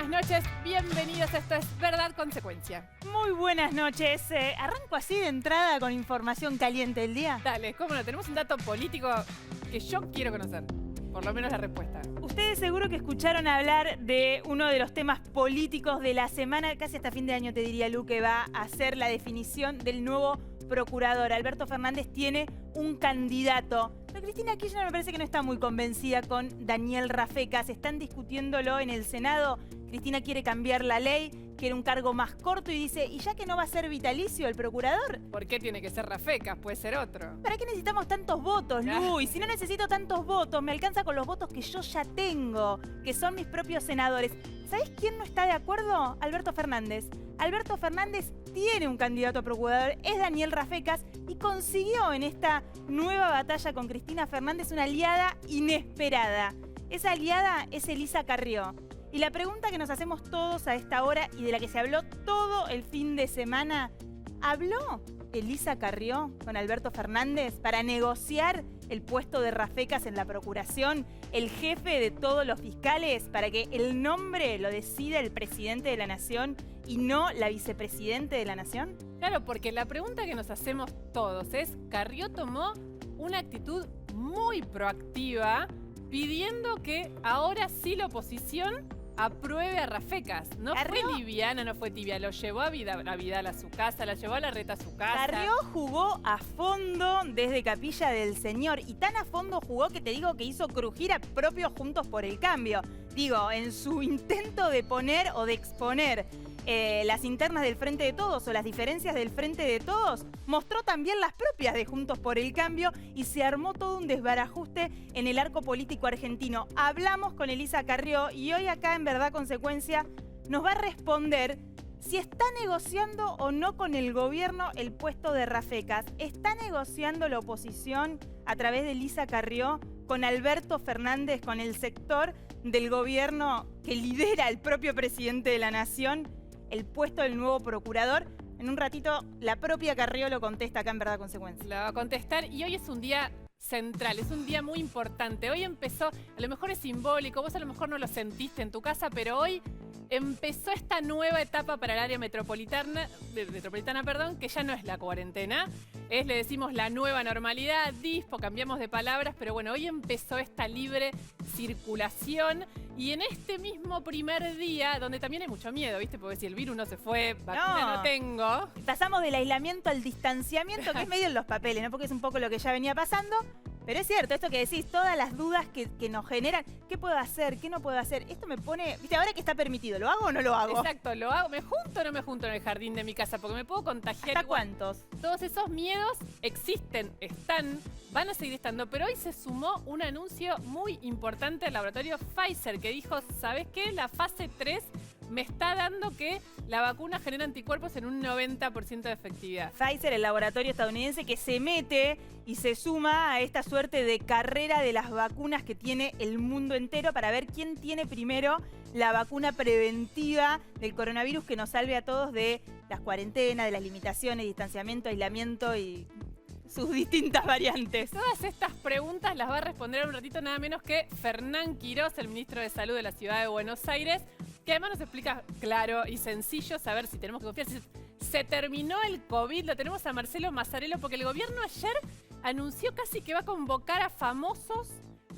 buenas noches, bienvenidos, esto es Verdad Consecuencia. Muy buenas noches, arranco así de entrada con información caliente del día. Dale, cómo no, tenemos un dato político que yo quiero conocer, por lo menos la respuesta. Ustedes seguro que escucharon hablar de uno de los temas políticos de la semana, casi hasta fin de año te diría, Lu, que va a ser la definición del nuevo procurador. Alberto Fernández tiene un candidato. Pero Cristina Kirchner me parece que no está muy convencida con Daniel Rafecas. Están discutiéndolo en el Senado. Cristina quiere cambiar la ley, quiere un cargo más corto y dice, ¿y ya que no va a ser vitalicio el procurador? ¿Por qué tiene que ser Rafecas? Puede ser otro. ¿Para qué necesitamos tantos votos, Lu? Y si no necesito tantos votos, me alcanza con los votos que yo ya tengo, que son mis propios senadores. ¿Sabés quién no está de acuerdo? Alberto Fernández. Alberto Fernández tiene un candidato a procurador, es Daniel Rafecas, y consiguió en esta nueva batalla con Cristina Fernández una aliada inesperada. Esa aliada es Elisa Carrió. Y la pregunta que nos hacemos todos a esta hora y de la que se habló todo el fin de semana, ¿habló Elisa Carrió con Alberto Fernández para negociar el puesto de Rafecas en la procuración, el jefe de todos los fiscales, para que el nombre lo decida el presidente de la nación y no la vicepresidente de la nación? Claro, porque la pregunta que nos hacemos todos es, Carrió tomó una actitud muy proactiva pidiendo que ahora sí la oposición apruebe a Rafecas. No fue liviana, no fue tibia. Lo llevó a Vidal a su casa, la llevó a Larreta a su casa. Carrió jugó a fondo desde Capilla del Señor. Y tan a fondo jugó que te digo que hizo crujir a propios Juntos por el Cambio. Digo, en su intento de poner o de exponer las internas del Frente de Todos o las diferencias del Frente de Todos, mostró también las propias de Juntos por el Cambio y se armó todo un desbarajuste en el arco político argentino. Hablamos con Elisa Carrió y hoy acá en Verdad Consecuencia nos va a responder si está negociando o no con el gobierno el puesto de Rafecas. ¿Está negociando la oposición a través de Elisa Carrió con Alberto Fernández, con el sector del gobierno que lidera el propio presidente de la nación, el puesto del nuevo procurador? En un ratito la propia Carrió lo contesta acá en Verdad Consecuencia. La va a contestar y hoy es un día central, es un día muy importante. Hoy empezó, a lo mejor es simbólico, vos a lo mejor no lo sentiste en tu casa, pero hoy empezó esta nueva etapa para el área metropolitana, que ya no es la cuarentena, le decimos la nueva normalidad, dispo, cambiamos de palabras, pero bueno, hoy empezó esta libre circulación y en este mismo primer día, donde también hay mucho miedo, ¿viste? Porque si el virus no se fue, vacuna no tengo. Pasamos del aislamiento al distanciamiento, que es medio en los papeles, ¿no? Porque es un poco lo que ya venía pasando. Pero es cierto, esto que decís, todas las dudas que nos generan, ¿qué puedo hacer? ¿Qué no puedo hacer? Esto me pone, viste, ahora que está permitido, ¿lo hago o no lo hago? Exacto, ¿lo hago? ¿Me junto o no me junto en el jardín de mi casa? Porque me puedo contagiar. ¿Hasta cuántos? Todos esos miedos existen, están, van a seguir estando, pero hoy se sumó un anuncio muy importante al laboratorio Pfizer, que dijo, ¿sabes qué? La fase 3 me está dando que la vacuna genera anticuerpos en un 90% de efectividad. Pfizer, el laboratorio estadounidense que se mete y se suma a esta suerte de carrera de las vacunas que tiene el mundo entero para ver quién tiene primero la vacuna preventiva del coronavirus que nos salve a todos de las cuarentenas, de las limitaciones, distanciamiento, aislamiento y sus distintas variantes. Todas estas preguntas las va a responder en un ratito nada menos que Fernán Quirós, el ministro de Salud de la Ciudad de Buenos Aires, que además nos explica claro y sencillo saber si tenemos que confiar. Se terminó el COVID, lo tenemos a Marcelo Mazzarello, porque el gobierno ayer anunció casi que va a convocar a famosos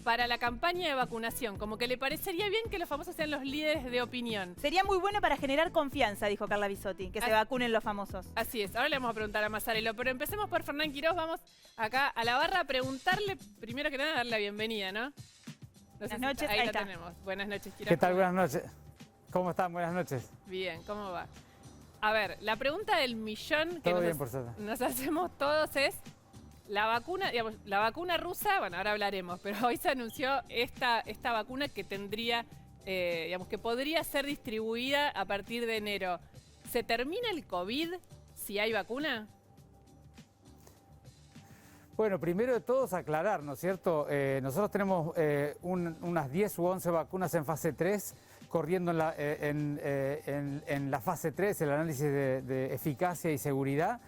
para la campaña de vacunación. Como que le parecería bien que los famosos sean los líderes de opinión. Sería muy bueno para generar confianza, dijo Carla Bisotti, que se vacunen los famosos. Así es, ahora le vamos a preguntar a Mazzarello, pero empecemos por Fernán Quirós. Vamos acá a la barra a preguntarle, primero que nada, darle la bienvenida, ¿no? Buenas noches, ahí la tenemos. Buenas noches, Quirós. ¿Qué tal? Buenas noches. ¿Cómo están? Buenas noches. Bien, ¿cómo va? A ver, la pregunta del millón que nos hacemos todos es, la vacuna, digamos, la vacuna rusa, bueno, ahora hablaremos, pero hoy se anunció esta vacuna que tendría, digamos, que podría ser distribuida a partir de enero. ¿Se termina el COVID si hay vacuna? Bueno, primero de todo es aclarar, ¿no es cierto? Nosotros tenemos unas 10 u 11 vacunas en fase 3, corriendo en la fase 3, el análisis de eficacia y seguridad.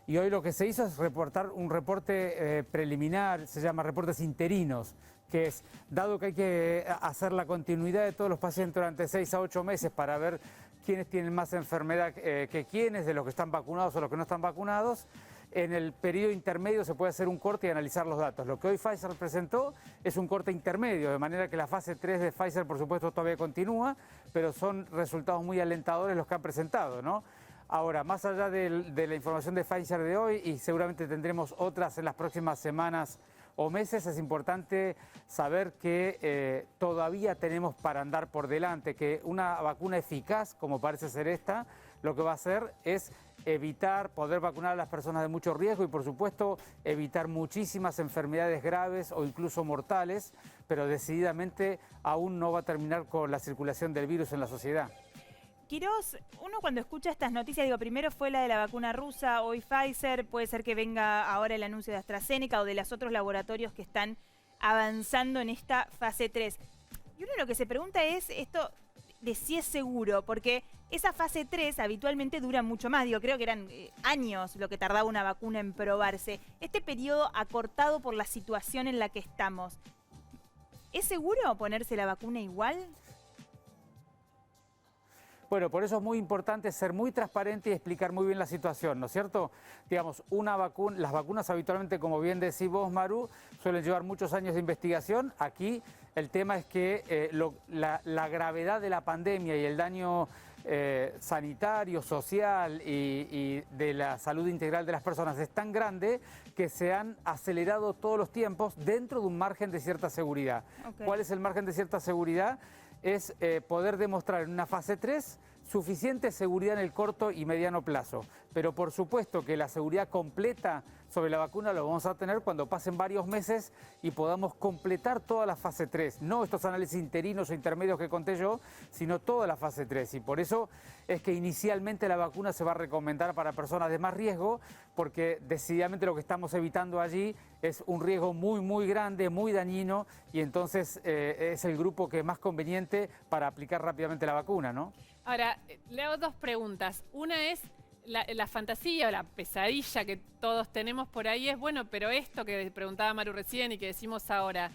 Y hoy lo que se hizo es reportar un reporte preliminar, se llama reportes interinos, que es, dado que hay que hacer la continuidad de todos los pacientes durante 6 a 8 meses para ver quiénes tienen más enfermedad que quiénes, de los que están vacunados o los que no están vacunados, en el periodo intermedio se puede hacer un corte y analizar los datos. Lo que hoy Pfizer presentó es un corte intermedio, de manera que la fase 3 de Pfizer, por supuesto, todavía continúa, pero son resultados muy alentadores los que han presentado, ¿no? Ahora, más allá de la información de Pfizer de hoy, y seguramente tendremos otras en las próximas semanas o meses, es importante saber que todavía tenemos para andar por delante, que una vacuna eficaz, como parece ser esta, lo que va a hacer es evitar poder vacunar a las personas de mucho riesgo y, por supuesto, evitar muchísimas enfermedades graves o incluso mortales, pero decididamente aún no va a terminar con la circulación del virus en la sociedad. Quirós, uno cuando escucha estas noticias, digo, primero fue la de la vacuna rusa, hoy Pfizer, puede ser que venga ahora el anuncio de AstraZeneca o de los otros laboratorios que están avanzando en esta fase 3. Y uno lo que se pregunta es esto de si es seguro, porque esa fase 3 habitualmente dura mucho más, digo, creo que eran años lo que tardaba una vacuna en probarse. Este periodo acortado por la situación en la que estamos, ¿es seguro ponerse la vacuna igual? Bueno, por eso es muy importante ser muy transparente y explicar muy bien la situación, ¿no es cierto? Digamos, las vacunas habitualmente, como bien decís vos, Maru, suelen llevar muchos años de investigación. Aquí el tema es que la gravedad de la pandemia y el daño sanitario, social y de la salud integral de las personas es tan grande que se han acelerado todos los tiempos dentro de un margen de cierta seguridad. Okay. ¿Cuál es el margen de cierta seguridad? Es poder demostrar en una fase 3 suficiente seguridad en el corto y mediano plazo. Pero por supuesto que la seguridad completa sobre la vacuna lo vamos a tener cuando pasen varios meses y podamos completar toda la fase 3. No estos análisis interinos o intermedios que conté yo, sino toda la fase 3. Y por eso es que inicialmente la vacuna se va a recomendar para personas de más riesgo, porque decididamente lo que estamos evitando allí es un riesgo muy, muy grande, muy dañino, y entonces es el grupo que es más conveniente para aplicar rápidamente la vacuna, ¿no? Ahora, le hago dos preguntas. Una es, la fantasía o la pesadilla que todos tenemos por ahí es, bueno, pero esto que preguntaba Maru recién y que decimos ahora,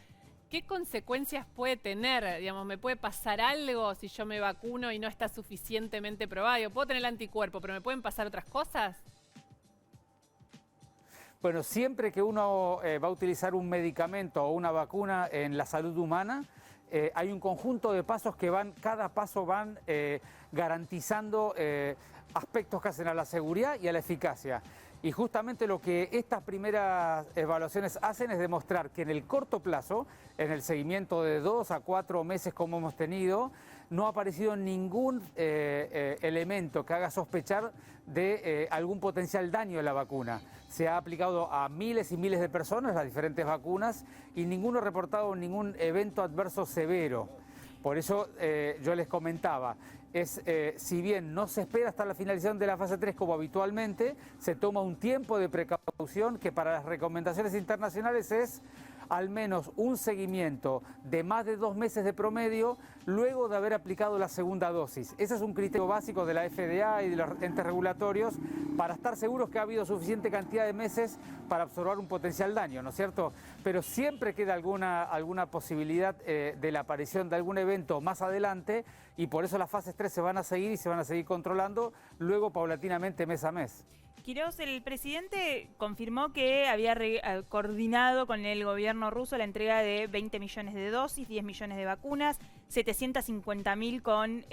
¿qué consecuencias puede tener? Digamos, ¿me puede pasar algo si yo me vacuno y no está suficientemente probado? Yo puedo tener el anticuerpo, pero ¿me pueden pasar otras cosas? Bueno, siempre que uno va a utilizar un medicamento o una vacuna en la salud humana, hay un conjunto de pasos que cada paso van garantizando aspectos que hacen a la seguridad y a la eficacia. Y justamente lo que estas primeras evaluaciones hacen es demostrar que en el corto plazo, en el seguimiento de 2 a 4 meses como hemos tenido, no ha aparecido ningún elemento que haga sospechar de algún potencial daño en la vacuna. Se ha aplicado a miles y miles de personas las diferentes vacunas y ninguno ha reportado ningún evento adverso severo. Por eso yo les comentaba, si bien no se espera hasta la finalización de la fase 3 como habitualmente, se toma un tiempo de precaución que para las recomendaciones internacionales es al menos un seguimiento de más de 2 meses de promedio luego de haber aplicado la segunda dosis. Ese es un criterio básico de la FDA y de los entes regulatorios para estar seguros que ha habido suficiente cantidad de meses para absorber un potencial daño, ¿no es cierto? Pero siempre queda alguna posibilidad de la aparición de algún evento más adelante y por eso las fases 3 se van a seguir y se van a seguir controlando luego paulatinamente mes a mes. Quirós, el presidente confirmó que había coordinado con el gobierno ruso la entrega de 20 millones de dosis, 10 millones de vacunas, 750.000 con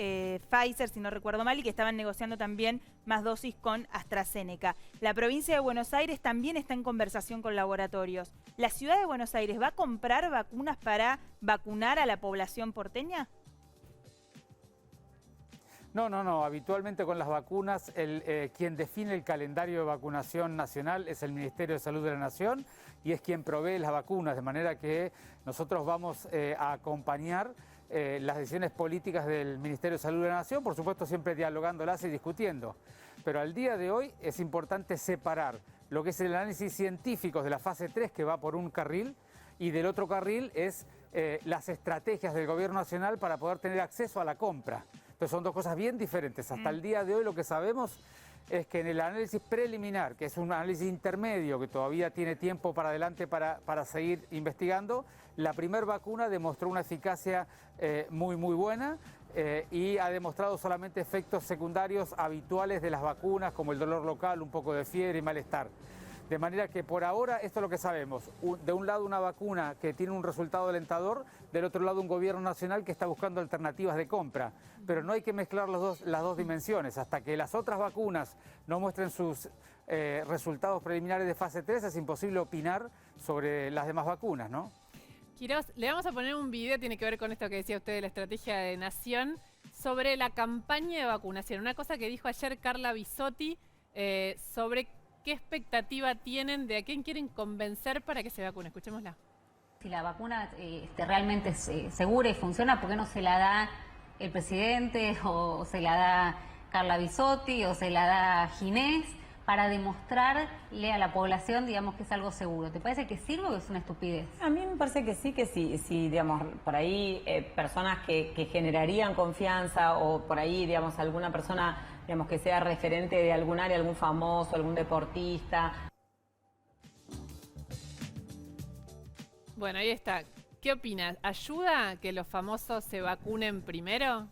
Pfizer, si no recuerdo mal, y que estaban negociando también más dosis con AstraZeneca. La provincia de Buenos Aires también está en conversación con laboratorios. ¿La ciudad de Buenos Aires va a comprar vacunas para vacunar a la población porteña? No. Habitualmente con las vacunas, quien define el calendario de vacunación nacional es el Ministerio de Salud de la Nación y es quien provee las vacunas, de manera que nosotros vamos a acompañar las decisiones políticas del Ministerio de Salud de la Nación, por supuesto siempre dialogándolas y discutiendo. Pero al día de hoy es importante separar lo que es el análisis científico de la fase 3, que va por un carril, y del otro carril es las estrategias del Gobierno Nacional para poder tener acceso a la compra. Entonces son dos cosas bien diferentes. Hasta el día de hoy lo que sabemos es que en el análisis preliminar, que es un análisis intermedio que todavía tiene tiempo para adelante para seguir investigando, la primera vacuna demostró una eficacia muy buena y ha demostrado solamente efectos secundarios habituales de las vacunas, como el dolor local, un poco de fiebre y malestar. De manera que por ahora esto es lo que sabemos. De un lado una vacuna que tiene un resultado alentador, del otro lado un gobierno nacional que está buscando alternativas de compra. Pero no hay que mezclar las dos dimensiones. Hasta que las otras vacunas no muestren sus resultados preliminares de fase 3, es imposible opinar sobre las demás vacunas, ¿no? Quiroz, le vamos a poner un video, tiene que ver con esto que decía usted de la estrategia de Nación, sobre la campaña de vacunación. Una cosa que dijo ayer Carla Bisotti sobre qué expectativa tienen, de a quién quieren convencer para que se vacune. Escuchémosla. Si la vacuna realmente es segura y funciona, ¿por qué no se la da el presidente o se la da Carla Bisotti o se la da Ginés para demostrarle a la población, digamos, que es algo seguro? ¿Te parece que sirve o es una estupidez? A mí me parece que sí, digamos, por ahí personas que generarían confianza o por ahí, digamos, alguna persona, digamos, que sea referente de algún área, algún famoso, algún deportista. Bueno, ahí está. ¿Qué opinas? ¿Ayuda que los famosos se vacunen primero?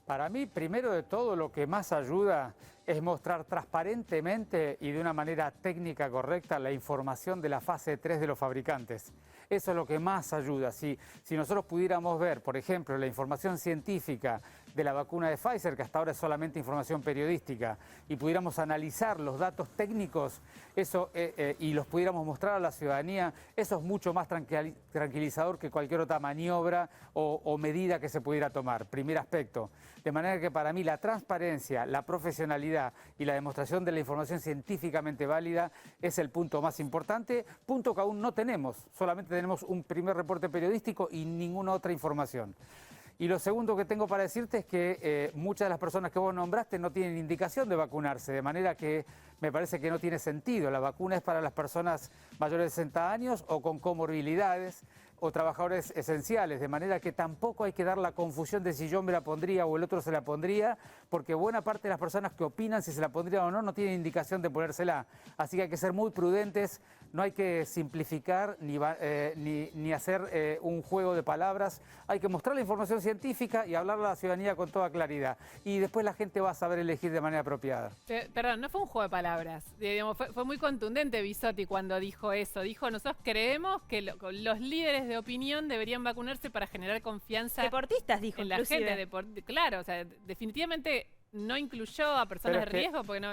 Para mí, primero de todo, lo que más ayuda es mostrar transparentemente y de una manera técnica correcta la información de la fase 3 de los fabricantes. Eso es lo que más ayuda. Si nosotros pudiéramos ver, por ejemplo, la información científica de la vacuna de Pfizer, que hasta ahora es solamente información periodística, y pudiéramos analizar los datos técnicos y los pudiéramos mostrar a la ciudadanía, eso es mucho más tranquilizador que cualquier otra maniobra o medida que se pudiera tomar. Primer aspecto. De manera que para mí la transparencia, la profesionalidad y la demostración de la información científicamente válida es el punto más importante, punto que aún no tenemos. Solamente tenemos un primer reporte periodístico y ninguna otra información. Y lo segundo que tengo para decirte es que muchas de las personas que vos nombraste no tienen indicación de vacunarse, de manera que me parece que no tiene sentido. La vacuna es para las personas mayores de 60 años o con comorbilidades o trabajadores esenciales, de manera que tampoco hay que dar la confusión de si yo me la pondría o el otro se la pondría, porque buena parte de las personas que opinan si se la pondrían o no tienen indicación de ponérsela. Así que hay que ser muy prudentes, no hay que simplificar ni hacer un juego de palabras, hay que mostrar la información científica y hablarle a la ciudadanía con toda claridad. Y después la gente va a saber elegir de manera apropiada. Perdón, no fue un juego de palabras. Digamos, fue muy contundente Bisotti cuando dijo eso. Dijo, nosotros creemos que los líderes de opinión deberían vacunarse para generar confianza. Deportistas, dijo, en la gente. Claro, o sea, definitivamente no incluyó a personas de riesgo porque no...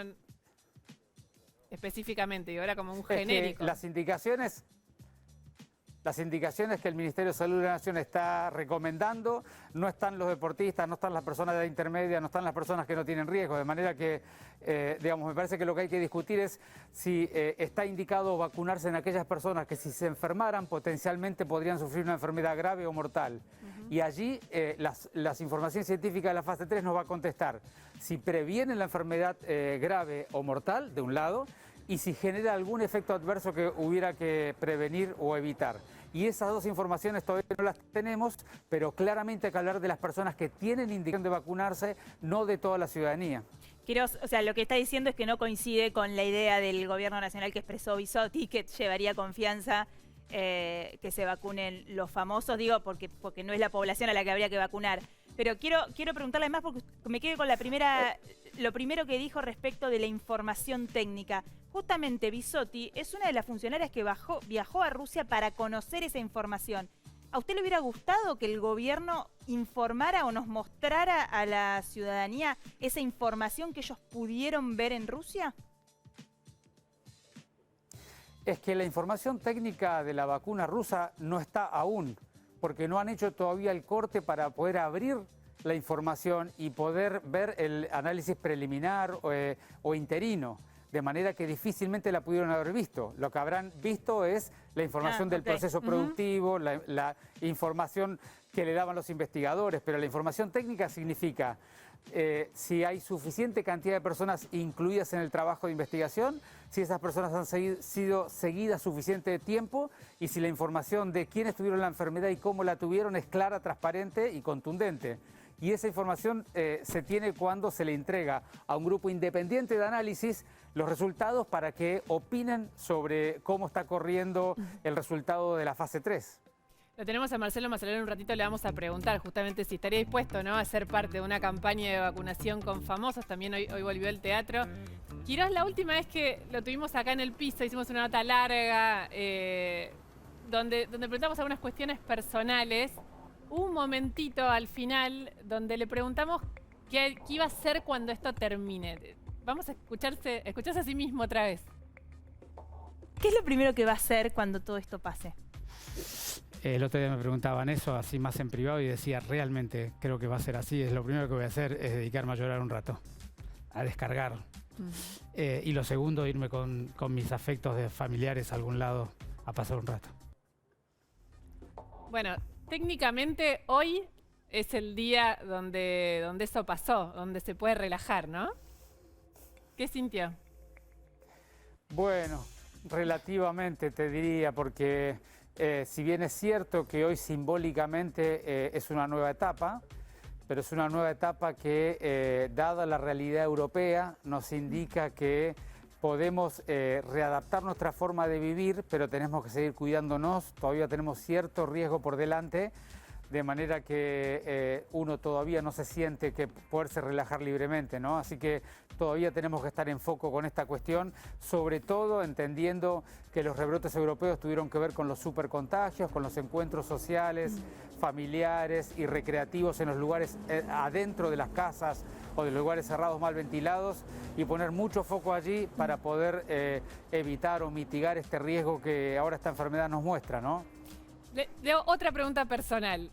Específicamente, y ahora como un genérico. Las indicaciones que el Ministerio de Salud de la Nación está recomendando, no están los deportistas, no están las personas de edad intermedia, no están las personas que no tienen riesgo, de manera que, digamos, me parece que lo que hay que discutir es si está indicado vacunarse en aquellas personas que si se enfermaran potencialmente podrían sufrir una enfermedad grave o mortal. Y allí las informaciones científicas de la fase 3 nos va a contestar si previene la enfermedad grave o mortal, de un lado, y si genera algún efecto adverso que hubiera que prevenir o evitar. Y esas dos informaciones todavía no las tenemos, pero claramente hay que hablar de las personas que tienen indicación de vacunarse, no de toda la ciudadanía. Quiroz, o sea, lo que está diciendo es que no coincide con la idea del gobierno nacional que expresó Bisotti, que llevaría confianza que se vacunen los famosos, digo, porque no es la población a la que habría que vacunar. Pero quiero preguntarle más porque me quedé con lo primero que dijo respecto de la información técnica. Justamente Bisotti es una de las funcionarias que viajó a Rusia para conocer esa información. ¿A usted le hubiera gustado que el gobierno informara o nos mostrara a la ciudadanía esa información que ellos pudieron ver en Rusia? Es que la información técnica de la vacuna rusa no está aún, porque no han hecho todavía el corte para poder abrir la información y poder ver el análisis preliminar o interino, de manera que difícilmente la pudieron haber visto. Lo que habrán visto es la información del proceso productivo, la información que le daban los investigadores, pero la información técnica significa si hay suficiente cantidad de personas incluidas en el trabajo de investigación, si esas personas han sido seguidas suficiente tiempo y si la información de quiénes tuvieron la enfermedad y cómo la tuvieron es clara, transparente y contundente. y esa información se tiene cuando se le entrega a un grupo independiente de análisis los resultados para que opinen sobre cómo está corriendo el resultado de la fase 3. Lo tenemos a Marcelo Mazzarola en un ratito, le vamos a preguntar justamente si estaría dispuesto, ¿no?, a ser parte de una campaña de vacunación con famosos. También hoy volvió el teatro. Quirós, la última vez que lo tuvimos acá en el piso, hicimos una nota larga donde preguntamos algunas cuestiones personales. Hubo un momentito al final donde le preguntamos qué iba a hacer cuando esto termine. Vamos a escucharse a sí mismo otra vez. ¿Qué es lo primero que va a hacer cuando todo esto pase? El otro día me preguntaban eso, así más en privado, y decía, realmente creo que va a ser así. Es lo primero que voy a hacer, es dedicarme a llorar un rato, a descargar. Y lo segundo, irme con mis afectos de familiares a algún lado a pasar un rato. Bueno, técnicamente hoy es el día donde eso pasó, donde se puede relajar, ¿no? ¿Qué sintió? Bueno, relativamente te diría, porque si bien es cierto que hoy simbólicamente es una nueva etapa, pero es una nueva etapa que, dada la realidad europea, nos indica que podemos readaptar nuestra forma de vivir, pero tenemos que seguir cuidándonos. Todavía tenemos cierto riesgo por delante, de manera que uno todavía no se siente que poderse relajar libremente, ¿no? Así que todavía tenemos que estar en foco con esta cuestión, sobre todo entendiendo que los rebrotes europeos tuvieron que ver con los supercontagios, con los encuentros sociales, familiares y recreativos en los lugares adentro de las casas o de los lugares cerrados mal ventilados, y poner mucho foco allí para poder evitar o mitigar este riesgo que ahora esta enfermedad nos muestra, ¿no? Le hago otra pregunta personal.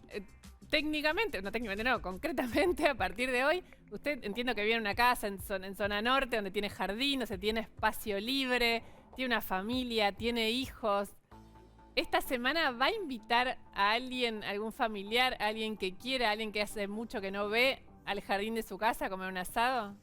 Técnicamente, no, concretamente, a partir de hoy, usted entiendo que vive en una casa en zona norte, donde tiene jardín, o sea, tiene espacio libre, tiene una familia, tiene hijos. ¿Esta semana va a invitar a alguien, algún familiar, a alguien que quiera, a alguien que hace mucho que no ve, al jardín de su casa a comer un asado?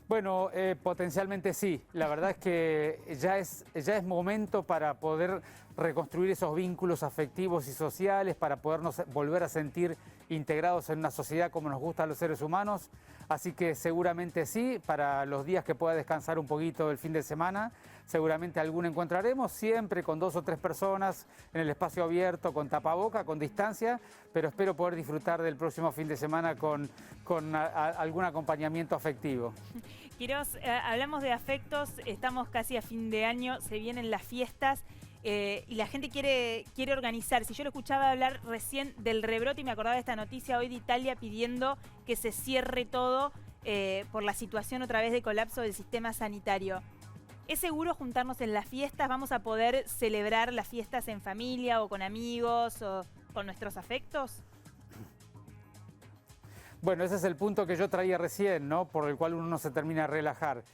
Bueno, potencialmente sí. La verdad es que ya es momento para poder reconstruir esos vínculos afectivos y sociales, para podernos volver a sentir integrados en una sociedad como nos gusta a los seres humanos. Así que seguramente sí, para los días que pueda descansar un poquito el fin de semana, seguramente alguno encontraremos, siempre con 2 o 3 personas en el espacio abierto, con tapaboca, con distancia, pero espero poder disfrutar del próximo fin de semana con algún acompañamiento afectivo. Quirós, hablamos de afectos, estamos casi a fin de año, se vienen las fiestas y la gente quiere organizarse. Yo lo escuchaba hablar recién del rebrote y me acordaba de esta noticia hoy de Italia pidiendo que se cierre todo por la situación otra vez de colapso del sistema sanitario. ¿Es seguro juntarnos en las fiestas? ¿Vamos a poder celebrar las fiestas en familia o con amigos o con nuestros afectos? Bueno, ese es el punto que yo traía recién, ¿no? Por el cual uno no se termina de relajar.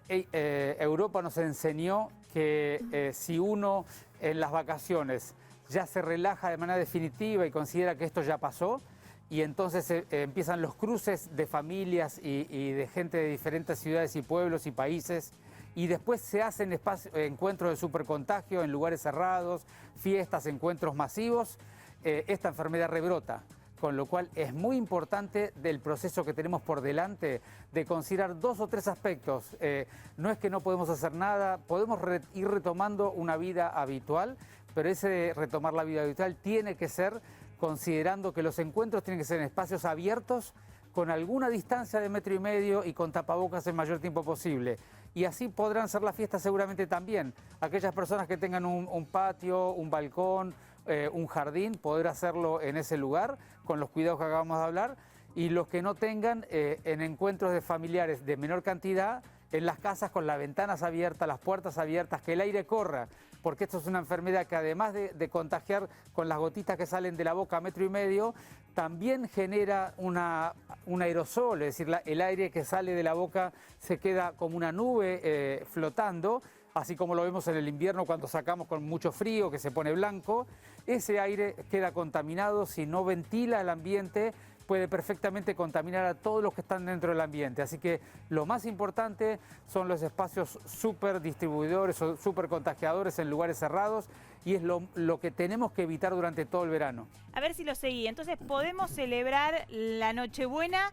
Europa nos enseñó que si uno en las vacaciones ya se relaja de manera definitiva y considera que esto ya pasó, y entonces empiezan los cruces de familias y de gente de diferentes ciudades y pueblos y países, y después se hacen encuentros de supercontagio en lugares cerrados, fiestas, encuentros masivos, esta enfermedad rebrota. Con lo cual es muy importante del proceso que tenemos por delante de considerar 2 o 3 aspectos. No es que no podemos hacer nada, podemos ir retomando una vida habitual, pero ese retomar la vida habitual tiene que ser considerando que los encuentros tienen que ser en espacios abiertos, con alguna distancia de 1,5 metros y con tapabocas el mayor tiempo posible. Y así podrán ser las fiestas seguramente también. Aquellas personas que tengan un patio, un balcón, un jardín, poder hacerlo en ese lugar, con los cuidados que acabamos de hablar, y los que no tengan en encuentros de familiares de menor cantidad, en las casas con las ventanas abiertas, las puertas abiertas, que el aire corra, porque esto es una enfermedad que además de contagiar con las gotitas que salen de la boca a 1,5 metros, también genera un aerosol, es decir, el aire que sale de la boca se queda como una nube flotando, así como lo vemos en el invierno cuando sacamos con mucho frío, que se pone blanco. Ese aire queda contaminado, si no ventila el ambiente, puede perfectamente contaminar a todos los que están dentro del ambiente. Así que lo más importante son los espacios súper distribuidores o súper contagiadores en lugares cerrados, y es lo que tenemos que evitar durante todo el verano. A ver si lo seguí. Entonces, podemos celebrar la Nochebuena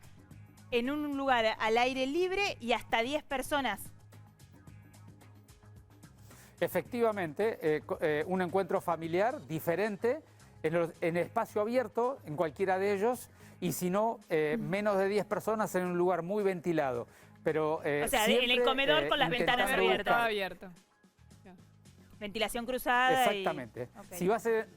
en un lugar al aire libre y hasta 10 personas. Efectivamente, un encuentro familiar diferente, en espacio abierto, en cualquiera de ellos, y si no, menos de 10 personas en un lugar muy ventilado. Pero, O sea, en el siempre, comedor con las ventanas intentando abiertas. Todo abierto. Ventilación cruzada. Exactamente. Ok. Si va a ser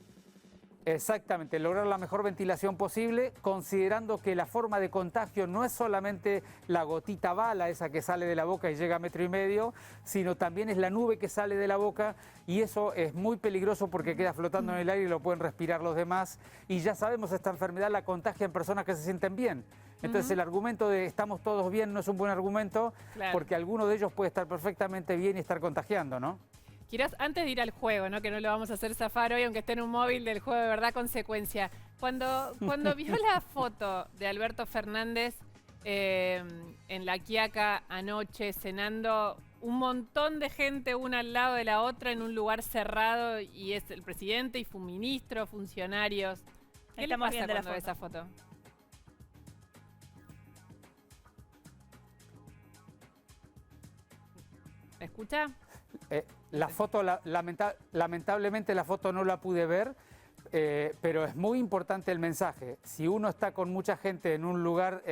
exactamente lograr la mejor ventilación posible, considerando que la forma de contagio no es solamente la gotita bala, esa que sale de la boca y llega a 1,5 metros, sino también es la nube que sale de la boca, y eso es muy peligroso porque queda flotando en el aire y lo pueden respirar los demás. Y ya sabemos, esta enfermedad la contagia en personas que se sienten bien. Entonces el argumento de estamos todos bien no es un buen argumento, Claro. porque alguno de ellos puede estar perfectamente bien y estar contagiando, ¿no? Quirós, antes de ir al juego, ¿no? Que no lo vamos a hacer zafar hoy, aunque esté en un móvil del juego de verdad consecuencia. Cuando vio la foto de Alberto Fernández en La Quiaca anoche cenando, un montón de gente una al lado de la otra en un lugar cerrado, y es el presidente y ministro, funcionarios. ¿Qué le Estamos pasa viendo la cuando ve foto. esa foto? ¿Me escucha? La foto, lamentablemente la foto no la pude ver, pero es muy importante el mensaje. Si uno está con mucha gente en un lugar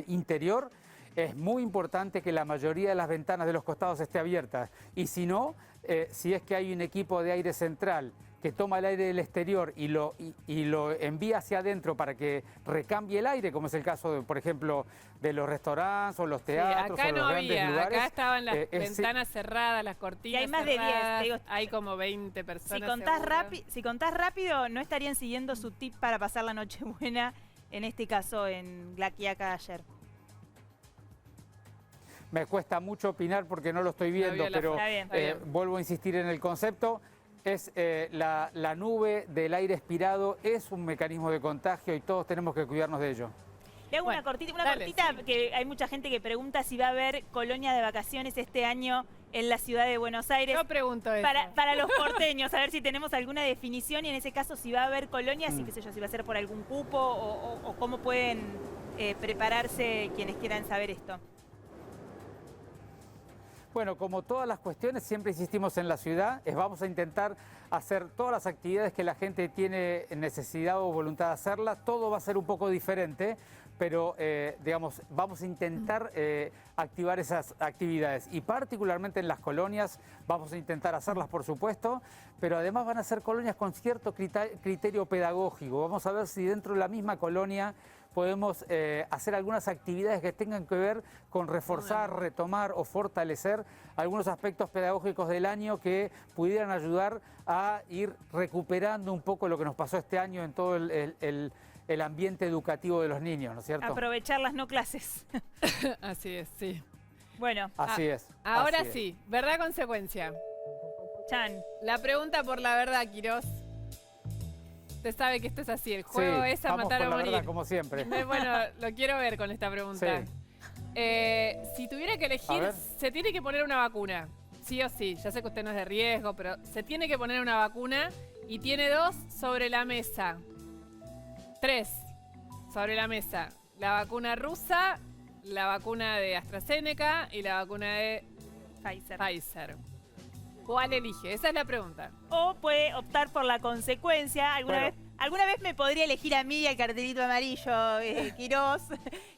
interior, es muy importante que la mayoría de las ventanas de los costados esté abiertas. Y si no, si es que hay un equipo de aire central que toma el aire del exterior y lo envía hacia adentro para que recambie el aire, como es el caso, por ejemplo, de los restaurantes o los teatros acá o los no grandes había, lugares. acá estaban las es- ventanas cerradas, las cortinas Y hay más de 10, cerradas, te digo, hay como 20 personas. Si contás rápido, no estarían siguiendo su tip para pasar la Nochebuena, en este caso en La Quiaca ayer. Me cuesta mucho opinar porque no lo estoy viendo, vio la pero foto. Está bien, está bien. vuelvo a insistir en el concepto. Es la nube del aire expirado es un mecanismo de contagio y todos tenemos que cuidarnos de ello. Le hago Bueno, una cortita, dale, sí. que hay mucha gente que pregunta si va a haber colonia de vacaciones este año en la ciudad de Buenos Aires. Yo pregunto eso. Para los porteños, a ver si tenemos alguna definición y en ese caso si va a haber colonias y qué sé yo, si va a ser por algún cupo o cómo pueden prepararse quienes quieran saber esto. Bueno, como todas las cuestiones, siempre insistimos en la ciudad, vamos a intentar hacer todas las actividades que la gente tiene necesidad o voluntad de hacerlas. Todo va a ser un poco diferente, pero digamos, vamos a intentar activar esas actividades, y particularmente en las colonias vamos a intentar hacerlas, por supuesto, pero además van a ser colonias con cierto criterio pedagógico. Vamos a ver si dentro de la misma colonia podemos hacer algunas actividades que tengan que ver con reforzar, retomar o fortalecer algunos aspectos pedagógicos del año que pudieran ayudar a ir recuperando un poco lo que nos pasó este año en todo el ambiente educativo de los niños, ¿no es cierto? Aprovechar las no clases. Así es, sí. Bueno, Así es. Ahora así es. sí, verdad consecuencia. Chan. La pregunta por la verdad, Quirós. Usted sabe que esto es así, el juego Sí, es a vamos matar con o la morir. verdad, como siempre. Bueno, lo quiero ver con esta pregunta. Sí. Si tuviera que A elegir, ver. se tiene que poner una vacuna. Sí o sí. Ya sé que usted no es de riesgo, pero se tiene que poner una vacuna y tiene 2 sobre la mesa. 3 sobre la mesa. La vacuna rusa, la vacuna de AstraZeneca y la vacuna de Pfizer. ¿Cuál elige? Esa es la pregunta. O puede optar por la consecuencia. Alguna vez me podría elegir a mí y al cartelito amarillo, Quirós,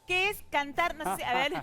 que es cantar, no sé, a ver,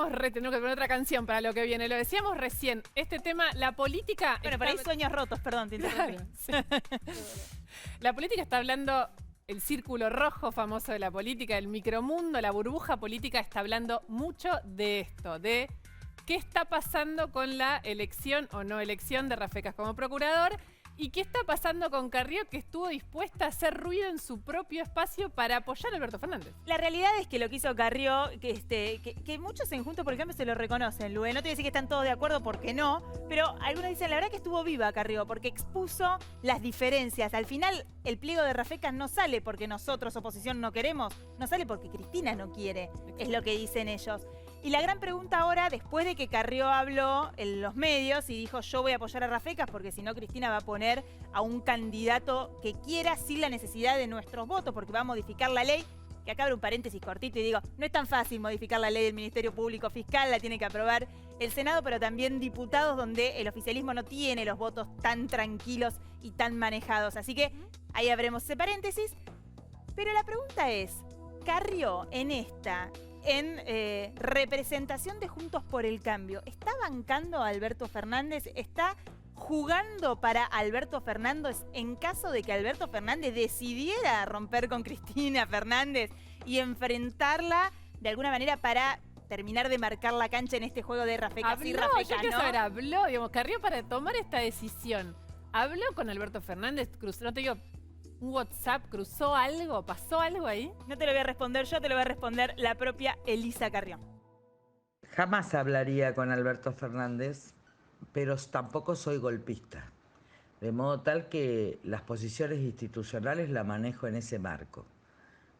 Tenemos que poner otra canción para lo que viene. Lo decíamos recién, este tema, la política... Bueno, por ahí sueños rotos, perdón, te interrumpí. Claro, sí. La política está hablando, el círculo rojo famoso de la política, el micromundo, la burbuja política está hablando mucho de esto, de qué está pasando con la elección o no elección de Rafecas como procurador. ¿Y qué está pasando con Carrió, que estuvo dispuesta a hacer ruido en su propio espacio para apoyar a Alberto Fernández? La realidad es que lo que hizo Carrió, que muchos en Juntos por el Cambio se lo reconocen, Luis. No te voy a decir que están todos de acuerdo porque no, pero algunos dicen, la verdad que estuvo viva Carrió, porque expuso las diferencias. Al final, el pliego de Rafecas no sale porque nosotros, oposición, no queremos, no sale porque Cristina no quiere, es lo que dicen ellos. Y la gran pregunta ahora, después de que Carrió habló en los medios y dijo yo voy a apoyar a Rafecas porque si no Cristina va a poner a un candidato que quiera sin la necesidad de nuestros votos porque va a modificar la ley, que acá abro un paréntesis cortito y digo, no es tan fácil modificar la ley del Ministerio Público Fiscal, la tiene que aprobar el Senado, pero también diputados donde el oficialismo no tiene los votos tan tranquilos y tan manejados. Así que ahí abremos ese paréntesis. Pero la pregunta es, Carrió en representación de Juntos por el Cambio, ¿está bancando a Alberto Fernández? ¿Está jugando para Alberto Fernández en caso de que Alberto Fernández decidiera romper con Cristina Fernández y enfrentarla de alguna manera para terminar de marcar la cancha en este juego de Rafecas y Rafecas, ¿no? Habló, digamos, Carrió para tomar esta decisión. ¿Habló con Alberto Fernández? No te digo, un WhatsApp, cruzó algo, pasó algo ahí. No te lo voy a responder yo, te lo va a responder la propia Elisa Carrió. Jamás hablaría con Alberto Fernández, pero tampoco soy golpista. De modo tal que las posiciones institucionales las manejo en ese marco.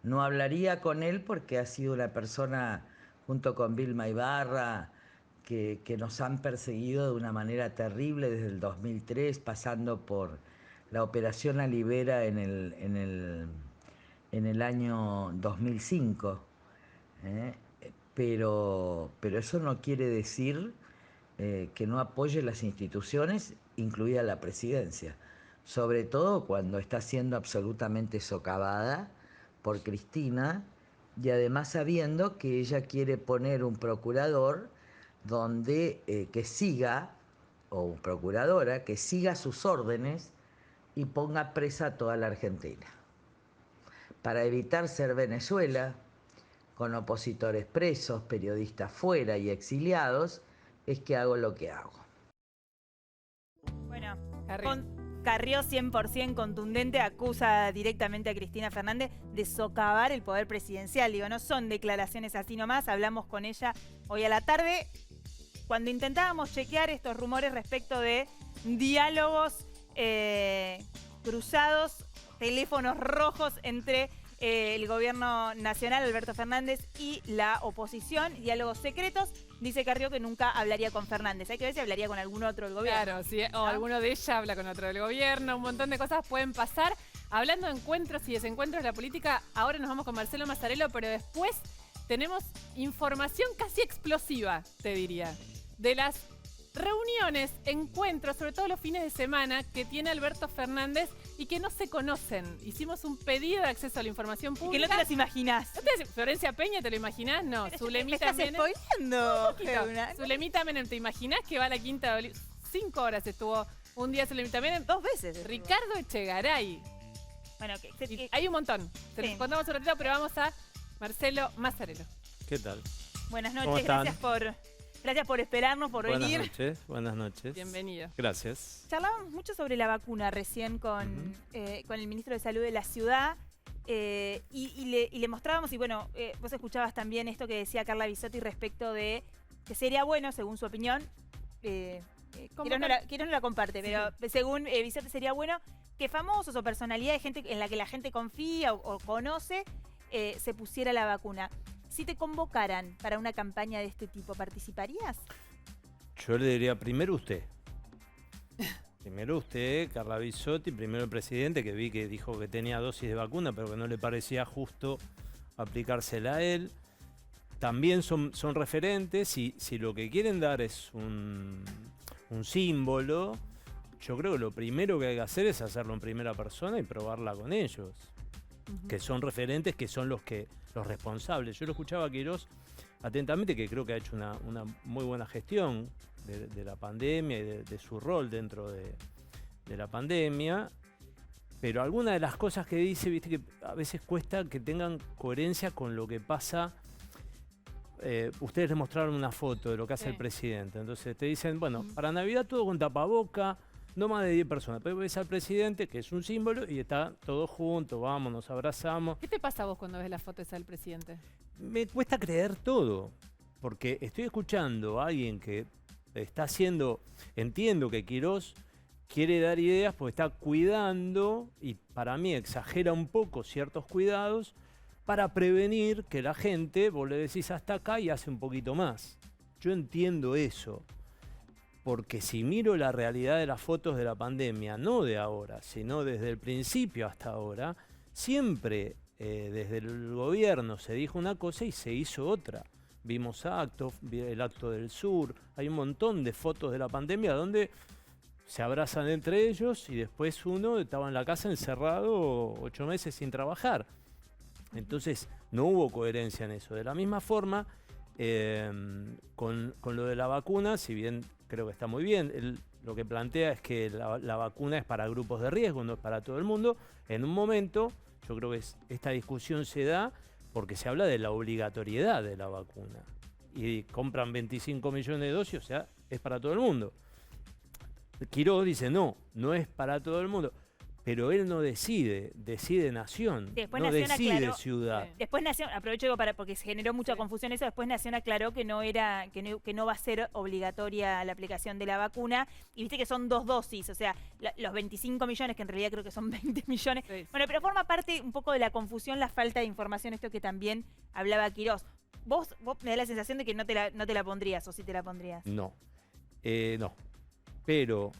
No hablaría con él porque ha sido una persona, junto con Vilma Ibarra, que nos han perseguido de una manera terrible desde el 2003, pasando por la operación Alibera en el año 2005. Pero eso no quiere decir que no apoye las instituciones, incluida la presidencia. Sobre todo cuando está siendo absolutamente socavada por Cristina y además sabiendo que ella quiere poner un procurador que siga, o procuradora, que siga sus órdenes y ponga presa a toda la Argentina. Para evitar ser Venezuela, con opositores presos, periodistas fuera y exiliados, es que hago lo que hago. Bueno, Carrió 100% contundente, acusa directamente a Cristina Fernández de socavar el poder presidencial. Digo, no son declaraciones así nomás, hablamos con ella hoy a la tarde, cuando intentábamos chequear estos rumores respecto de diálogos cruzados, teléfonos rojos entre el gobierno nacional, Alberto Fernández, y la oposición, diálogos secretos. Dice Carrió que nunca hablaría con Fernández. Hay que ver si hablaría con algún otro del gobierno. Claro, sí, o ¿no? alguno de ella habla con otro del gobierno, un montón de cosas pueden pasar. Hablando de encuentros y desencuentros de la política, ahora nos vamos con Marcelo Mazzarello, pero después tenemos información casi explosiva, te diría, de las reuniones, encuentros, sobre todo los fines de semana, que tiene Alberto Fernández y que no se conocen. Hicimos un pedido de acceso a la información pública. Que no te las imaginás. Florencia Peña, ¿te lo imaginás? No. Pero Zulemita me estás Menem. spoileando, Zulemita Menem, ¿te imaginás que va a la Quinta de Olivos? 5 horas estuvo un día Zulemita Menem. 2 veces. Ricardo Echegaray. Bueno, Hay un montón. Te Sí. los contamos un ratito, pero vamos a Marcelo Mazzarello. ¿Qué tal? Buenas ¿Cómo noches, están? gracias por esperarnos, por venir. Buenas noches. Bienvenido. Gracias. Charlábamos mucho sobre la vacuna recién con el ministro de Salud de la ciudad y le mostrábamos, y bueno, vos escuchabas también esto que decía Carla Bisotti respecto de que sería bueno, según su opinión, Quirós no la comparte, pero según Bisotti sería bueno que famosos o personalidades, gente en la que la gente confía o conoce, se pusiera la vacuna. Si te convocaran para una campaña de este tipo, ¿participarías? Yo le diría primero usted. Primero usted, Carla Bisotti, primero el presidente, que vi que dijo que tenía dosis de vacuna, pero que no le parecía justo aplicársela a él. También son referentes, si lo que quieren dar es un símbolo, yo creo que lo primero que hay que hacer es hacerlo en primera persona y probarla con ellos. Que son referentes, que son los responsables. Yo lo escuchaba a Quirós atentamente, que creo que ha hecho una muy buena gestión de la pandemia y de su rol dentro de la pandemia. Pero algunas de las cosas que dice, viste que a veces cuesta que tengan coherencia con lo que pasa. Ustedes les mostraron una foto de lo que hace el presidente. Entonces te dicen, bueno, para Navidad todo con tapaboca, no más de 10 personas. Pero ves al presidente, que es un símbolo, y está todos juntos, vamos, nos abrazamos. ¿Qué te pasa a vos cuando ves la foto esa del presidente? Me cuesta creer todo, porque estoy escuchando a alguien que está haciendo, entiendo que Quirós quiere dar ideas porque está cuidando, y para mí exagera un poco ciertos cuidados, para prevenir que la gente, vos le decís hasta acá y hace un poquito más. Yo entiendo eso, porque si miro la realidad de las fotos de la pandemia, no de ahora, sino desde el principio hasta ahora, siempre desde el gobierno se dijo una cosa y se hizo otra. Vimos actos, el acto del sur, hay un montón de fotos de la pandemia donde se abrazan entre ellos y después uno estaba en la casa encerrado 8 meses sin trabajar. Entonces no hubo coherencia en eso. De la misma forma, con lo de la vacuna, si bien creo que está muy bien, él lo que plantea es que la vacuna es para grupos de riesgo, no es para todo el mundo. En un momento, yo creo que esta discusión se da porque se habla de la obligatoriedad de la vacuna. Y compran 25 millones de dosis, o sea, es para todo el mundo. Quirós dice, no es para todo el mundo. Pero él no decide, decide Nación, Después no Nación decide aclaró, ciudad. Después Nación, aprovecho porque se generó mucha confusión eso, después Nación aclaró que no va a ser obligatoria la aplicación de la vacuna, y viste que son 2 dosis, o sea, los 25 millones, que en realidad creo que son 20 millones. Sí. Bueno, pero forma parte un poco de la confusión, la falta de información, esto que también hablaba Quirós. Vos me da la sensación de que no te la pondrías, o sí te la pondrías. No, no. Pero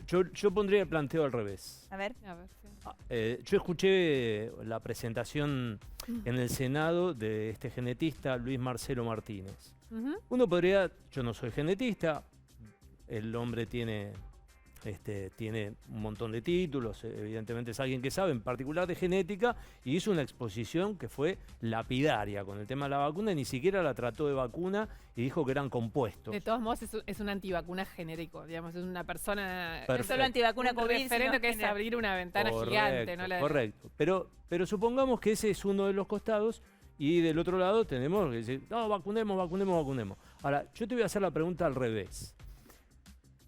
yo pondría el planteo al revés. A ver. A ver, sí. Yo escuché la presentación en el Senado de este genetista Luis Marcelo Martínez. Uno podría, yo no soy genetista, el hombre tiene un montón de títulos, evidentemente es alguien que sabe, en particular de genética, y hizo una exposición que fue lapidaria con el tema de la vacuna, y ni siquiera la trató de vacuna y dijo que eran compuestos. De todos modos, es un antivacuna genérico, digamos, es una persona... Perfecto. No solo antivacuna un COVID, referente sino que es general. abrir una ventana Correcto, gigante, ¿no? Correcto. Pero supongamos que ese es uno de los costados, y del otro lado tenemos que decir, no, vacunemos. Ahora, yo te voy a hacer la pregunta al revés.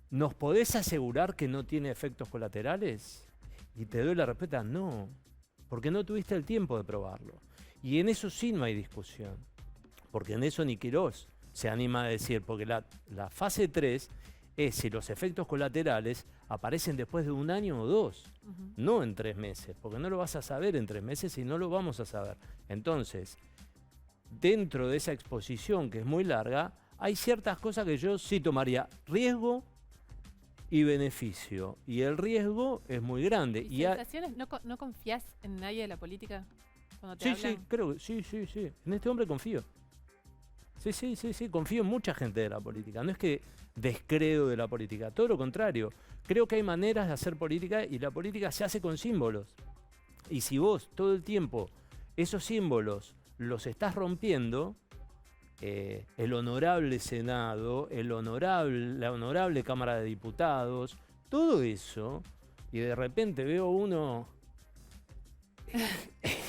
¿Nos podés asegurar que no tiene efectos colaterales? Y te doy la respuesta, no, porque no tuviste el tiempo de probarlo. Y en eso sí no hay discusión, porque en eso ni Quirós se anima a decir, porque la fase 3 es si los efectos colaterales aparecen después de 1 año o 2, no en 3 meses, porque no lo vas a saber en 3 meses y no lo vamos a saber. Entonces, dentro de esa exposición que es muy larga, hay ciertas cosas que yo sí tomaría riesgo y beneficio, y el riesgo es muy grande. ¿Y sensaciones? ¿No confías en nadie de la política cuando te hablan? Sí, creo que sí. En este hombre confío. Sí, confío en mucha gente de la política. No es que descreo de la política, todo lo contrario. Creo que hay maneras de hacer política, y la política se hace con símbolos. Y si vos todo el tiempo esos símbolos los estás rompiendo, el honorable Senado, la honorable Cámara de Diputados, todo eso, y de repente veo uno,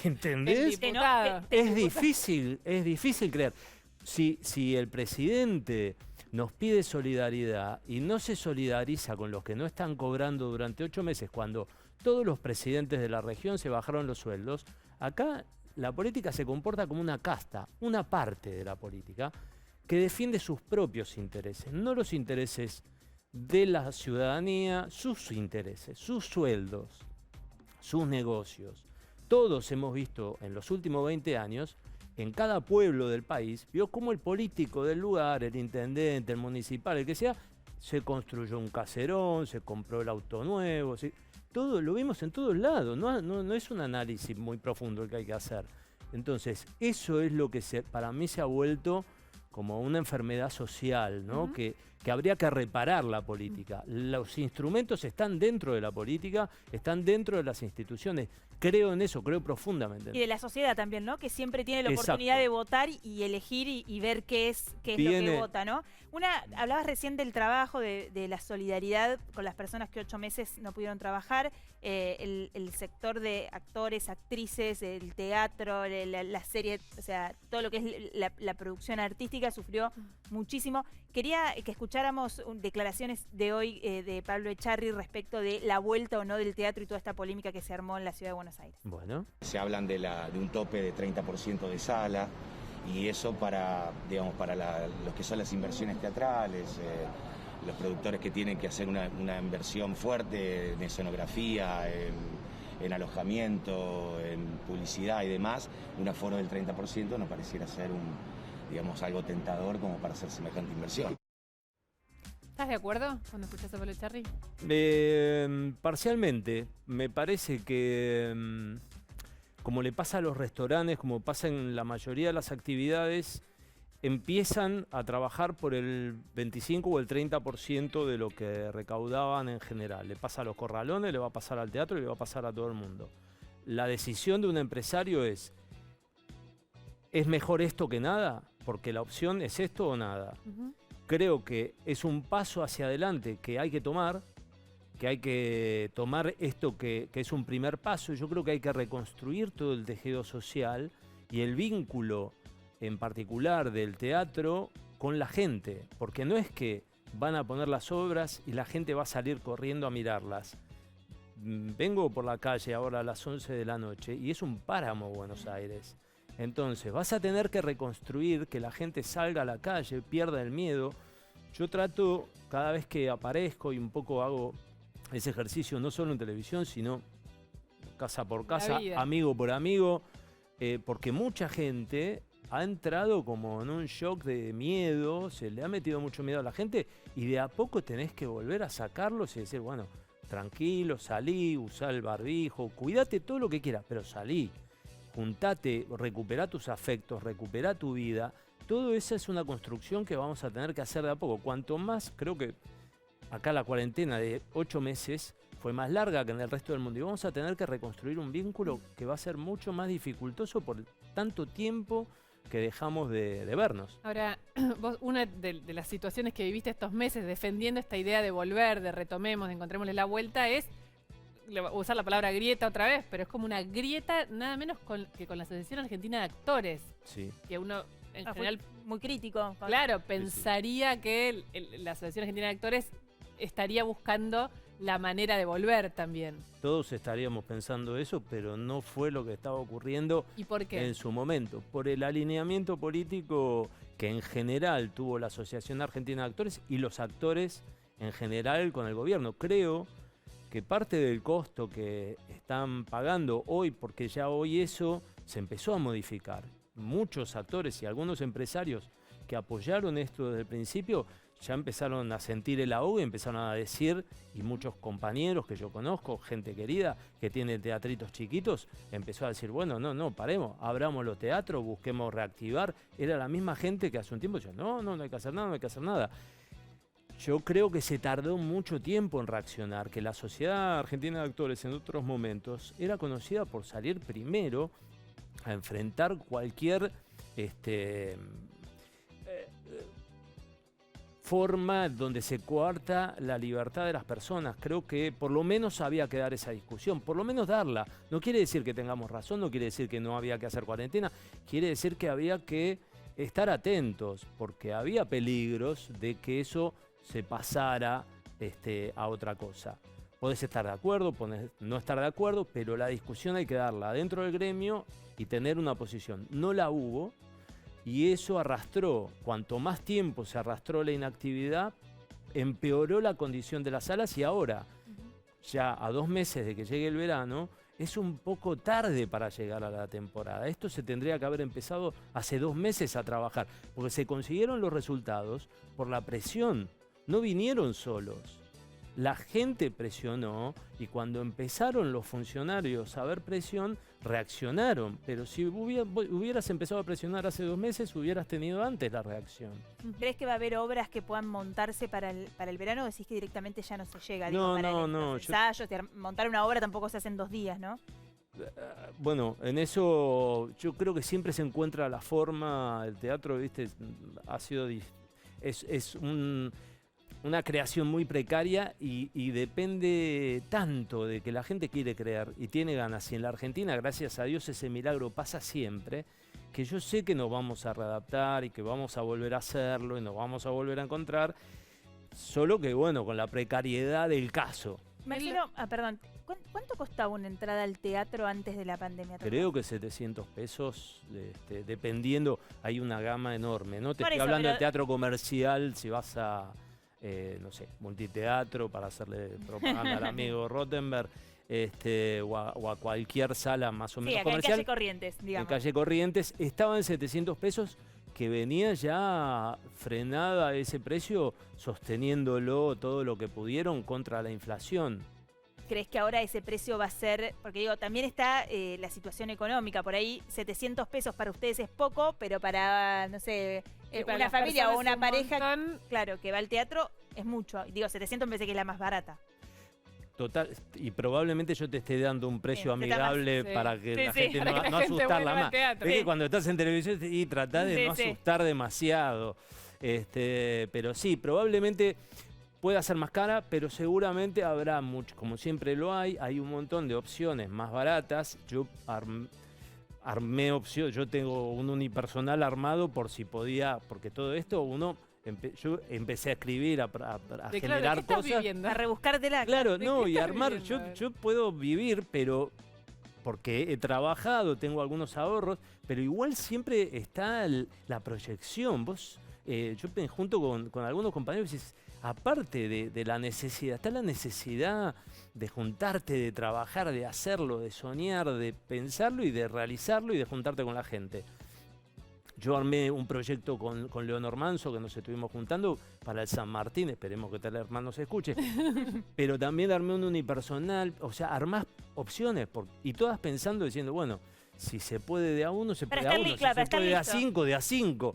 ¿entendés? Es difícil creer. Si el presidente nos pide solidaridad y no se solidariza con los que no están cobrando durante 8 meses, cuando todos los presidentes de la región se bajaron los sueldos, acá la política se comporta como una casta, una parte de la política, que defiende sus propios intereses, no los intereses de la ciudadanía, sus intereses, sus sueldos, sus negocios. Todos hemos visto en los últimos 20 años, en cada pueblo del país, vio cómo el político del lugar, el intendente, el municipal, el que sea, se construyó un caserón, se compró el auto nuevo, todo lo vimos en todos lados, no es un análisis muy profundo el que hay que hacer. Entonces, eso es lo que para mí se ha vuelto como una enfermedad social, ¿no? Que que habría que reparar la política. Los instrumentos están dentro de la política, están dentro de las instituciones. Creo en eso, creo profundamente. Y de la sociedad también, ¿no? Que siempre tiene la Exacto. oportunidad de votar y elegir y ver qué es lo que vota, ¿no? Hablabas recién del trabajo, de la solidaridad con las personas que 8 meses no pudieron trabajar, el sector de actores, actrices, el teatro, la serie, o sea, todo lo que es la producción artística sufrió muchísimo. Quería que escucháramos declaraciones de hoy de Pablo Echarri respecto de la vuelta o no del teatro y toda esta polémica que se armó en la ciudad de Buenos Aires. Bueno. Se hablan de un tope de 30% de sala, y eso para los que son las inversiones teatrales, los productores que tienen que hacer una inversión fuerte en escenografía, en alojamiento, en publicidad y demás, un aforo del 30% no pareciera ser algo tentador como para hacer semejante inversión. ¿Estás de acuerdo cuando escuchas a Pablo Echarri? Parcialmente. Me parece que, como le pasa a los restaurantes, como pasa en la mayoría de las actividades, empiezan a trabajar por el 25 o el 30% de lo que recaudaban en general. Le pasa a los corralones, le va a pasar al teatro y le va a pasar a todo el mundo. La decisión de un empresario ¿es mejor esto que nada? Porque la opción es esto o nada. Creo que es un paso hacia adelante que hay que tomar esto que es un primer paso. Yo creo que hay que reconstruir todo el tejido social y el vínculo en particular del teatro con la gente, porque no es que van a poner las obras y la gente va a salir corriendo a mirarlas. Vengo por la calle ahora a las 11 de la noche y es un páramo Buenos Aires. Entonces vas a tener que reconstruir, que la gente salga a la calle, pierda el miedo. Yo trato, cada vez que aparezco y un poco hago ese ejercicio, no solo en televisión, sino casa por casa, amigo por amigo, porque mucha gente ha entrado como en un shock de miedo, se le ha metido mucho miedo a la gente y de a poco tenés que volver a sacarlos y decir, bueno, tranquilo, salí, usá el barbijo, cuídate todo lo que quieras, pero salí. Juntate, recuperá tus afectos, recuperá tu vida. Todo eso es una construcción que vamos a tener que hacer de a poco. Cuanto más, creo que acá la cuarentena de 8 meses fue más larga que en el resto del mundo. Y vamos a tener que reconstruir un vínculo que va a ser mucho más dificultoso por tanto tiempo que dejamos de vernos. Ahora, vos, una de las situaciones que viviste estos meses defendiendo esta idea de volver, de retomemos, de encontrémosle la vuelta, es usar la palabra grieta otra vez, pero es como una grieta nada menos que con la Asociación Argentina de Actores. Sí. Que uno, en general, muy crítico. Claro, pensaría que la Asociación Argentina de Actores estaría buscando la manera de volver también. Todos estaríamos pensando eso, pero no fue lo que estaba ocurriendo. ¿Y por qué? En su momento. Por el alineamiento político que en general tuvo la Asociación Argentina de Actores y los actores en general con el gobierno. Creo que parte del costo que están pagando hoy, porque ya hoy eso se empezó a modificar. Muchos actores y algunos empresarios que apoyaron esto desde el principio ya empezaron a sentir el ahogo y empezaron a decir, y muchos compañeros que yo conozco, gente querida que tiene teatritos chiquitos, empezó a decir, bueno, no, paremos, abramos los teatros, busquemos reactivar. Era la misma gente que hace un tiempo decía, no hay que hacer nada, no hay que hacer nada. Yo creo que se tardó mucho tiempo en reaccionar, que la Sociedad Argentina de Actores en otros momentos era conocida por salir primero a enfrentar cualquier forma donde se coarta la libertad de las personas. Creo que por lo menos había que dar esa discusión, por lo menos darla. No quiere decir que tengamos razón, no quiere decir que no había que hacer cuarentena, quiere decir que había que estar atentos, porque había peligros de que eso se pasara a otra cosa. Podés estar de acuerdo, podés no estar de acuerdo, pero la discusión hay que darla dentro del gremio y tener una posición. No la hubo y eso arrastró, cuanto más tiempo se arrastró la inactividad, empeoró la condición de las salas y ahora, ya a 2 meses de que llegue el verano, es un poco tarde para llegar a la temporada. Esto se tendría que haber empezado hace 2 meses a trabajar, porque se consiguieron los resultados por la presión. No vinieron solos. La gente presionó y cuando empezaron los funcionarios a ver presión, reaccionaron. Pero si hubieras empezado a presionar hace 2 meses, hubieras tenido antes la reacción. ¿Crees que va a haber obras que puedan montarse para el verano o decís que directamente ya no se llega? No, para no, los no, ensayos, montar una obra tampoco se hace en 2 días, ¿no? Bueno, en eso yo creo que siempre se encuentra la forma. El teatro, viste, ha sido una creación muy precaria y depende tanto de que la gente quiere creer y tiene ganas. Y en la Argentina, gracias a Dios, ese milagro pasa siempre, que yo sé que nos vamos a readaptar y que vamos a volver a hacerlo y nos vamos a volver a encontrar, solo que bueno, con la precariedad del caso. Marcelo, perdón, ¿cuánto costaba una entrada al teatro antes de la pandemia? Creo que 700 pesos, dependiendo, hay una gama enorme, ¿no? Te Por estoy eso, hablando pero- del teatro comercial, si vas a, no sé, multiteatro, para hacerle propaganda al amigo Rottenberg, o a cualquier sala más o menos Sí, acá en comercial. Calle Corrientes, En digamos. Calle Corrientes, estaba en 700 pesos, que venía ya frenada ese precio, sosteniéndolo todo lo que pudieron contra la inflación. ¿Crees que ahora ese precio va a ser, porque digo, también está la situación económica, por ahí 700 pesos para ustedes es poco, pero para, no sé, Y para una las familia o personas una un pareja, montón. claro, que va al teatro es mucho. Digo, 700 me parece que es la más barata. Total, y probablemente yo te esté dando un precio Bien, está más- amigable sí. para que Sí, la sí, gente para no, que la no gente asustarla vuelva al más. teatro. Es Sí. que cuando estás en televisión y tratás de Sí, no sí. asustar demasiado. Pero sí, probablemente pueda ser más cara, pero seguramente habrá mucho, como siempre lo hay un montón de opciones más baratas. Yo armé opciones, yo tengo un unipersonal armado por si podía, porque todo esto yo empecé a escribir, a ¿De claro, generar qué estás cosas. viviendo? A rebuscártela. Claro, ¿De no, qué y estás armar, viviendo? yo puedo vivir, pero porque he trabajado, tengo algunos ahorros, pero igual siempre está la proyección. Yo junto con algunos compañeros, aparte de la necesidad, está la necesidad de juntarte, de trabajar, de hacerlo, de soñar, de pensarlo y de realizarlo y de juntarte con la gente. Yo armé un proyecto con Leonor Manso, que nos estuvimos juntando para el San Martín, esperemos que tal hermano se escuche, pero también armé un unipersonal, o sea, armás opciones, y todas pensando, diciendo, bueno, si se puede de a uno, se Para puede a estar uno, li- claro, si para se estar puede de a listo. 5, de a 5.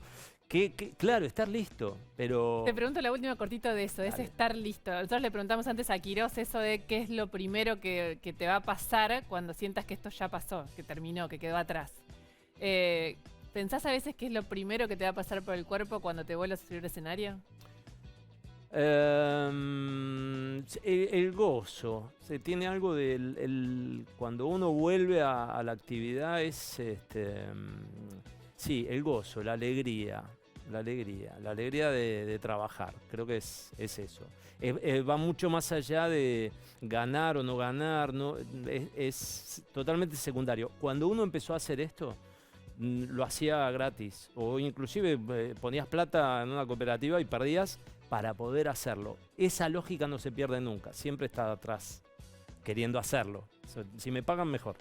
Claro, estar listo, pero... Te pregunto la última cortito de eso, es Dale. estar listo. Nosotros le preguntamos antes a Quirós eso de qué es lo primero que te va a pasar cuando sientas que esto ya pasó, que terminó, que quedó atrás. ¿Pensás a veces qué es lo primero que te va a pasar por el cuerpo cuando te vuelvas a subir al escenario? El gozo, tiene algo cuando uno vuelve a la actividad sí, el gozo, la alegría de trabajar, creo que es eso. Va mucho más allá de ganar o no ganar, es totalmente secundario. Cuando uno empezó a hacer esto, lo hacía gratis, o inclusive ponías plata en una cooperativa y perdías para poder hacerlo. Esa lógica no se pierde nunca, siempre está atrás, queriendo hacerlo. Si me pagan, mejor.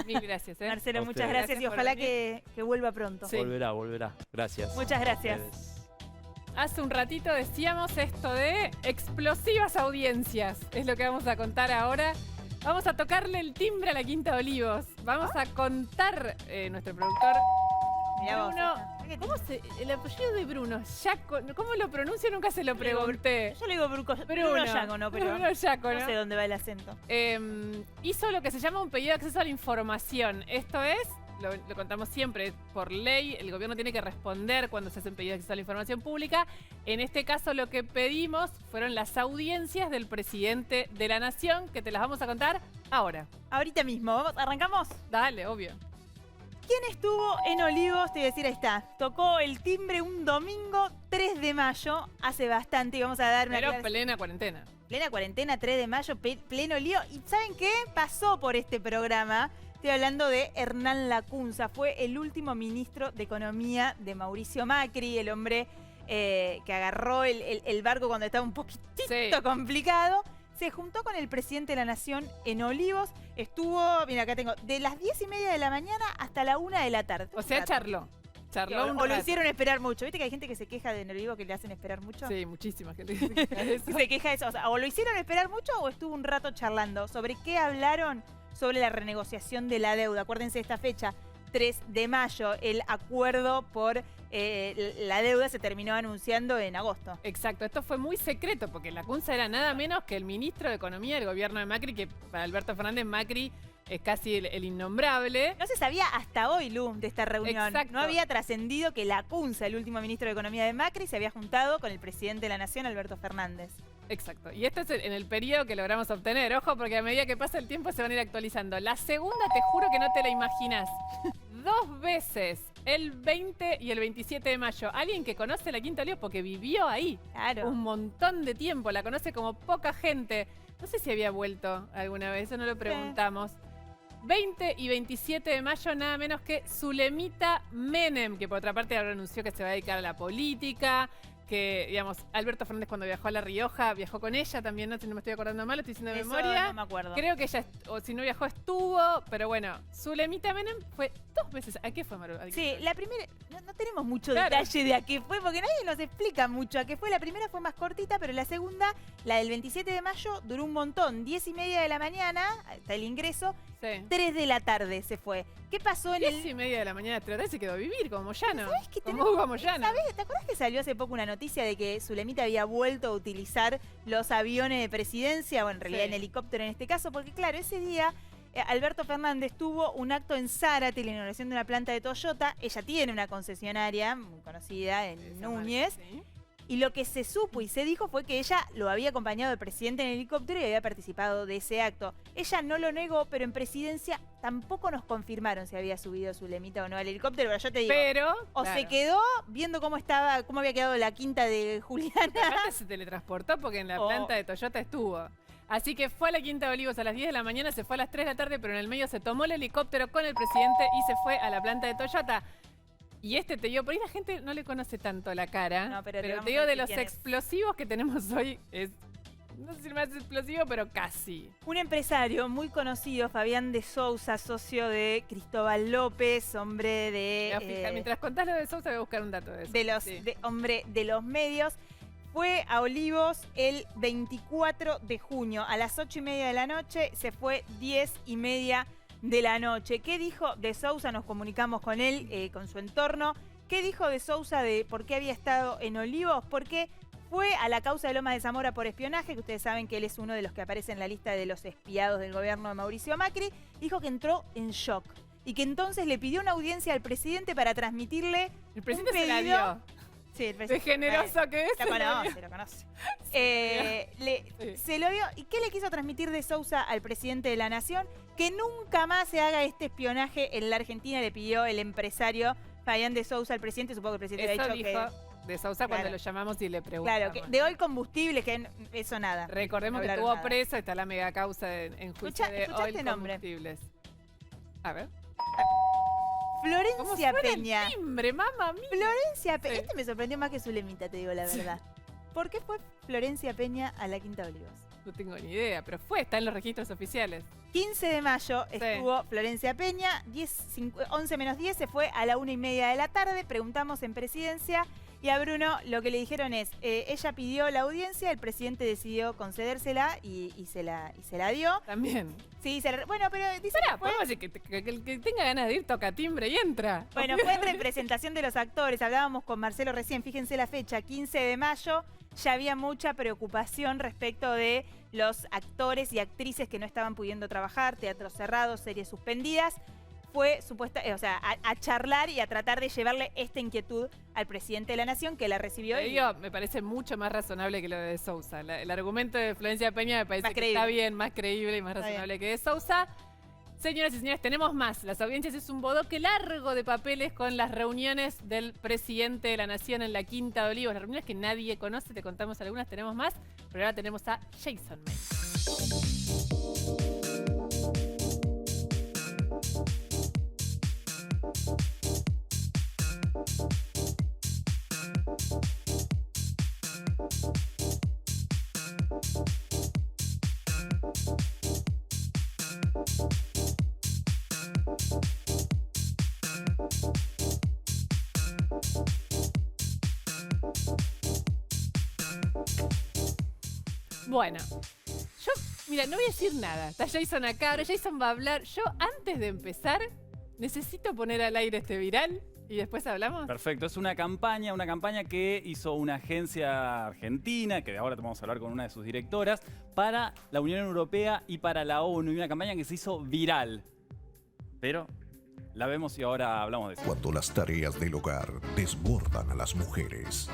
Mil gracias. Marcelo, A muchas ustedes. gracias y Gracias por ojalá venir. que vuelva pronto. Sí. Volverá. Gracias. Muchas gracias. A ustedes. Hace un ratito decíamos esto de explosivas audiencias. Es lo que vamos a contar ahora. Vamos a tocarle el timbre a la Quinta de Olivos. Vamos a contar, nuestro productor Mirá vos, Bruno. esta. ¿Cómo el apellido de Bruno? ¿Cómo lo pronuncio? Nunca se lo pregunté. Yo le digo Bruno Yago, ¿no? Pero Bruno Yaco, no sé dónde va el acento. Hizo lo que se llama un pedido de acceso a la información. Esto es, lo contamos siempre, por ley, el gobierno tiene que responder cuando se hacen pedidos de acceso a la información pública. En este caso lo que pedimos fueron las audiencias del presidente de la Nación, que te las vamos a contar ahora. Ahorita mismo, ¿arrancamos? Dale, obvio. ¿Quién estuvo en Olivos? Te voy a decir, ahí está. Tocó el timbre un domingo 3 de mayo, hace bastante, y vamos a dar una Pero clase- plena cuarentena. plena cuarentena, 3 de mayo, pleno lío. ¿Y saben qué? Pasó por este programa. Estoy hablando de Hernán Lacunza. Fue el último ministro de Economía de Mauricio Macri, el hombre que agarró el barco cuando estaba un poquitito Sí. complicado. Se juntó con el presidente de la Nación en Olivos. Estuvo, mira, acá tengo, de las 10:30 de la mañana hasta la 1 de la tarde. O sea, charló. Charló un O lo rato. hicieron esperar mucho. ¿Viste que hay gente que se queja de En el Vivo que le hacen esperar mucho? Sí, muchísima gente que se queja de eso. Se queja de eso. O sea, o lo hicieron esperar mucho o estuvo un rato charlando. ¿Sobre qué hablaron? Sobre la renegociación de la deuda. Acuérdense de esta fecha, 3 de mayo. El acuerdo por la deuda se terminó anunciando en agosto. Exacto, esto fue muy secreto porque la CUNSA era nada menos que el ministro de Economía del gobierno de Macri, que para Alberto Fernández Macri es casi el innombrable. No se sabía hasta hoy, Lu, de esta reunión. Exacto. No había trascendido que la CUNSA, el último ministro de Economía de Macri, se había juntado con el presidente de la Nación, Alberto Fernández. Exacto, y esto es en el periodo que logramos obtener. Ojo, porque a medida que pasa el tiempo se van a ir actualizando. La segunda, te juro que no te la imaginas. 2 veces, el 20 y el 27 de mayo. Alguien que conoce la Quinta Olivos porque vivió ahí Claro. un montón de tiempo, la conoce como poca gente. No sé si había vuelto alguna vez, eso no lo preguntamos. 20 y 27 de mayo, nada menos que Zulemita Menem, que por otra parte ahora anunció que se va a dedicar a la política, que, digamos, Alberto Fernández cuando viajó a La Rioja, viajó con ella también, no sé si no me estoy acordando mal, lo estoy diciendo de Eso memoria. no me acuerdo. Creo que ella, o si no viajó, estuvo, pero bueno, Zulemita Menem fue 2 veces. ¿A qué fue, Maru? ¿A qué Sí, fue? la primera, no tenemos mucho Claro. detalle de a qué fue, porque nadie nos explica mucho a qué fue. La primera fue más cortita, pero la segunda, la del 27 de mayo, duró un montón. 10:30 de la mañana, hasta el ingreso, Sí. 3 de la tarde se fue. ¿Qué pasó en el...? 10:30 de la mañana, 3 se quedó a vivir como Moyano. ¿Sabés qué Como tenemos? Hugo Moyano. ¿Sabés? ¿Te acuerdas que salió hace poco una noticia de que Zulemita había vuelto a utilizar los aviones de presidencia? Bueno, en realidad Sí. en helicóptero en este caso, porque claro, ese día Alberto Fernández tuvo un acto en Zárate, la inauguración de una planta de Toyota. Ella tiene una concesionaria muy conocida en Esa Núñez. marca, sí. Y lo que se supo y se dijo fue que ella lo había acompañado al presidente en helicóptero y había participado de ese acto. Ella no lo negó, pero en presidencia tampoco nos confirmaron si había subido Zulemita o no al helicóptero. Pero yo te digo, Pero. o claro. se quedó viendo cómo había quedado la quinta de Juliana. Aparte se teletransportó porque en la Oh. planta de Toyota estuvo. Así que fue a la Quinta de Olivos a las 10 de la mañana, se fue a las 3 de la tarde, pero en el medio se tomó el helicóptero con el presidente y se fue a la planta de Toyota. Y te digo, por ahí la gente no le conoce tanto la cara. No, pero te pero vamos te a digo, de decir los quién es. explosivos que tenemos hoy, es. No sé si más explosivo, pero casi. Un empresario muy conocido, Fabián de Sousa, socio de Cristóbal López, hombre Me voy a fijar, mientras contás lo de Sousa, voy a buscar un dato de eso. de los Sí. hombre de los medios, fue a Olivos el 24 de junio a las 8:30 de la noche, se fue 10:30 de la noche. ¿Qué dijo de Sousa? Nos comunicamos con él, con su entorno. ¿Qué dijo de Sousa de por qué había estado en Olivos? Porque fue a la causa de Lomas de Zamora por espionaje, que ustedes saben que él es uno de los que aparece en la lista de los espiados del gobierno de Mauricio Macri. Dijo que entró en shock y que entonces le pidió una audiencia al presidente para transmitirle El presidente un se la pedido. dio. Sí, el De presidente. generoso que es. Lo se la dio. conoce, lo conoce. Sí. Se lo dio. ¿Y qué le quiso transmitir de Sousa al presidente de la Nación? Que nunca más se haga este espionaje en la Argentina, le pidió el empresario Fabián de Sousa al presidente. Supongo que el presidente Eso ha dicho dijo de Sousa cuando Claro. lo llamamos y le preguntamos. Claro, que de hoy combustible, que eso nada. Recordemos No que hablaron estuvo nada. preso, está la mega causa en juicio de escuchá Oil este nombre. Combustibles. A ver. ¿Cómo Florencia suena Peña. el timbre, mamá mía? Florencia Peña. Sí. Este me sorprendió más que Zulemita, te digo la verdad. ¿Por qué fue Florencia Peña a la Quinta de Olivos? No tengo ni idea, pero está en los registros oficiales. 15 de mayo estuvo Florencia Peña, 11 menos 10 se fue a la 1:30 de la tarde, preguntamos en presidencia y a Bruno lo que le dijeron es, ella pidió la audiencia, el presidente decidió concedérsela y se la dio. También. Sí, bueno, pero dice Espera, que fue, podemos decir que el que tenga ganas de ir toca timbre y entra. bueno, fue en representación de los actores, hablábamos con Marcelo recién, fíjense la fecha, 15 de mayo, ya había mucha preocupación respecto de los actores y actrices que no estaban pudiendo trabajar, teatros cerrados, series suspendidas. Fue a charlar y a tratar de llevarle esta inquietud al presidente de la Nación, que la recibió. Te Y digo, me parece mucho más razonable que lo de Sousa. El argumento de Florencia Peña me parece Más que creíble. está bien, más creíble y más Está razonable que de Sousa. Señoras y señores, tenemos más. Las audiencias es un bodoque largo de papeles con las reuniones del presidente de la Nación en la Quinta de Olivos. Las reuniones que nadie conoce, te contamos algunas, tenemos más. Pero ahora tenemos a Jason May. Bueno, yo, mira, no voy a decir nada. Está Jason acá, ahora Jason va a hablar. Yo, antes de empezar, necesito poner al aire este viral y después hablamos. Perfecto, es una campaña que hizo una agencia argentina, que ahora te vamos a hablar con una de sus directoras, para la Unión Europea y para la ONU, y una campaña que se hizo viral. Pero la vemos y ahora hablamos de eso. Cuando las tareas del hogar desbordan a las mujeres.